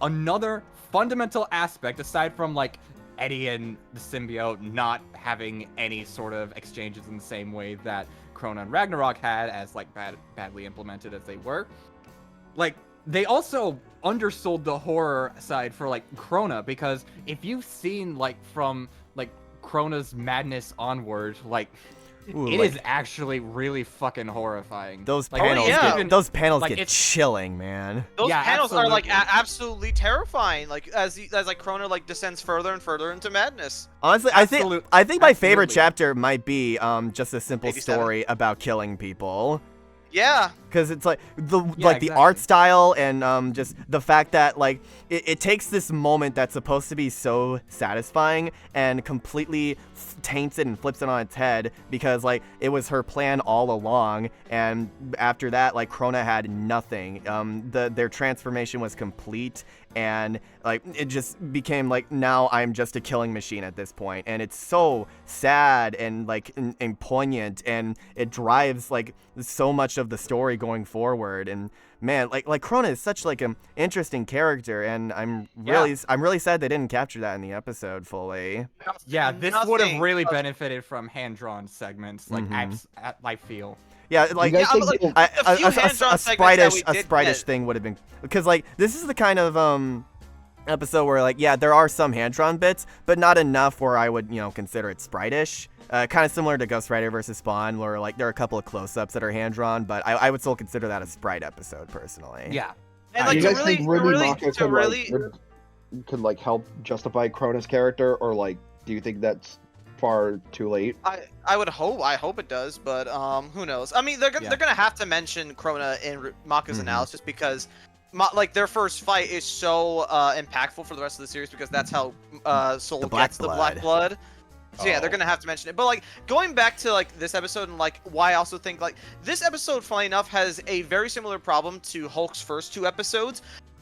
another fundamental aspect aside from like Eddie and the symbiote not having any sort of exchanges in the same way that Crona and Ragnarok had, as like badly implemented as they were. Like, they also undersold the horror side for, like, Crona, because if you've seen, like, from, like, Crona's madness onward, like, it is actually really fucking horrifying. Those like, panels, those panels like, get chilling, man. Those panels absolutely. are like absolutely terrifying. Like as like Crona like descends further and further into madness. Honestly, I think my favorite chapter might be just a simple 87. story about killing people. Yeah. Because it's like the art style and just the fact that like it takes this moment that's supposed to be so satisfying and completely taints it and flips it on its head, because like it was her plan all along, and after that like Crona had nothing. Their transformation was complete, and like it just became like, now I'm just a killing machine at this point, and it's so sad and like and poignant, and it drives like so much of the story going forward. And man, like Crona is such like an interesting character, and I'm really sad they didn't capture that in the episode fully. Yeah, this would have really benefited from hand-drawn segments, like I feel. Yeah, like a spritish thing would have been, because like this is the kind of episode where like, yeah, there are some hand-drawn bits, but not enough where I would, consider it spritish. Kind of similar to Ghost Rider versus Spawn, where like there are a couple of close-ups that are hand-drawn, but I would still consider that a sprite episode personally. Yeah. And like, do you guys think Maka could like help justify Crona's character, or like do you think that's far too late? I hope it does, but who knows? I mean, they're gonna have to mention Crona in Maka's analysis, because like their first fight is so impactful for the rest of the series, because that's how Soul gets the black blood. So yeah, they're gonna have to mention it. But like going back to like this episode, and like why I also think like this episode, funny enough, has a very similar problem to Hulk's first 2 episodes.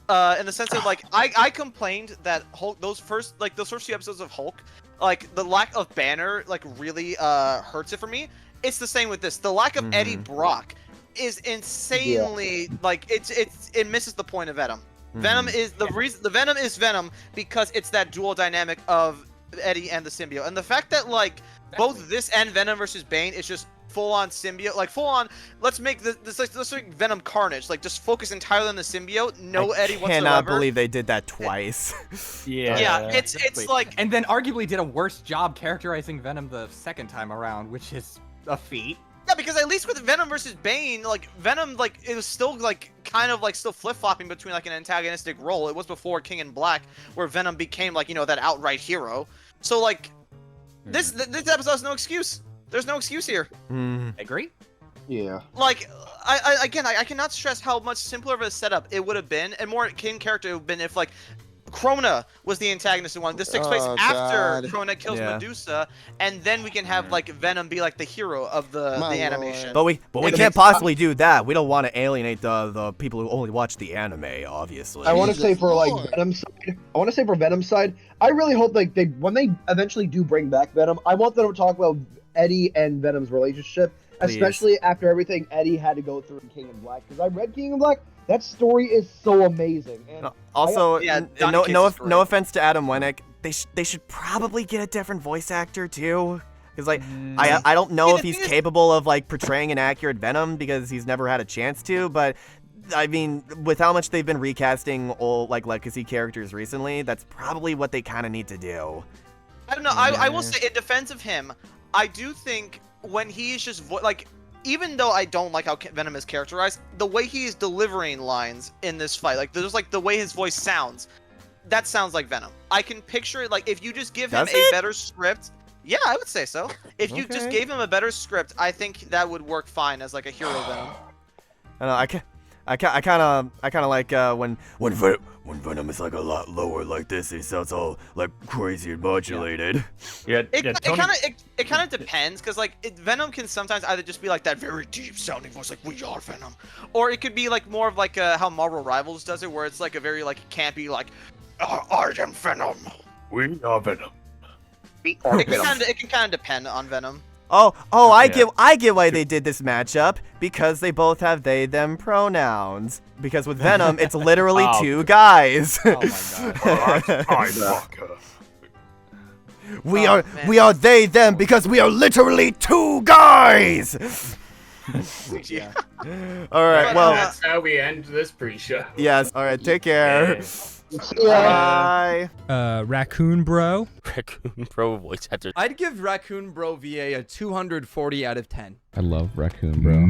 In the sense of like I complained that Hulk, those first few episodes of Hulk, like the lack of Banner like really hurts it for me. It's the same with this. The lack of Eddie Brock is insanely like it misses the point of Venom. Venom is the reason. The Venom is Venom because it's that dual dynamic of Eddie and the symbiote, and the fact that like both this and Venom versus Bane is just full-on symbiote, like full-on. Let's make let's make Venom Carnage, like just focus entirely on the symbiote, no Eddie whatsoever. I cannot believe they did that twice. Yeah, it's like, and then arguably did a worse job characterizing Venom the second time around, which is a feat. Yeah, because at least with Venom versus Bane, like Venom, like it was still like kind of like still flip-flopping between like an antagonistic role. It was before King in Black, where Venom became like that outright hero. So like this episode has no excuse. There's no excuse here. Agree? Yeah. Like I cannot stress how much simpler of a setup it would have been, and more in character it would have been if like Crona was the antagonist in one. This takes place after Crona kills Medusa, and then we can have like Venom be like the hero of the animation. But we can't possibly do that. We don't want to alienate the people who only watch the anime, obviously. I want to say for like Venom's side, I really hope like when they eventually do bring back Venom, I want them to talk about Eddie and Venom's relationship, especially after everything Eddie had to go through in King in Black. Because I read King in Black. That story is so amazing. And also, no offense to Adam Winnick, they should probably get a different voice actor too, because like I don't know if he's capable of like portraying an accurate Venom, because he's never had a chance to. But I mean, with how much they've been recasting old like legacy characters recently, that's probably what they kind of need to do. I don't know. I will say in defense of him, I do think when he's just like. Even though I don't like how Venom is characterized, the way he is delivering lines in this fight, like there's like the way his voice sounds, that sounds like Venom. I can picture it like if you just give him a better script. Yeah, I would say so. If you just gave him a better script, I think that would work fine as like a hero Venom. I don't know. I kind of like when Venom is like a lot lower like this, he sounds all like crazy and modulated. Yeah, It kind of depends, because like Venom can sometimes either just be like that very deep sounding voice, like we are Venom, or it could be like more of like how Marvel Rivals does it, where it's like a very like campy like I am Venom. We are Venom. It can kind of depend on Venom. I get why they did this matchup, because they both have they them pronouns. Because with Venom, it's literally two guys. Oh my god. I'm Maka. We are they them because we are literally two guys. Yeah. All right. Well, that's how we end this pre-show. Yes. All right. Take care. Yeah. Bye. Raccoon Bro. Raccoon Bro voice actor. I'd give Raccoon Bro VA a 240 out of 10. I love Raccoon Bro.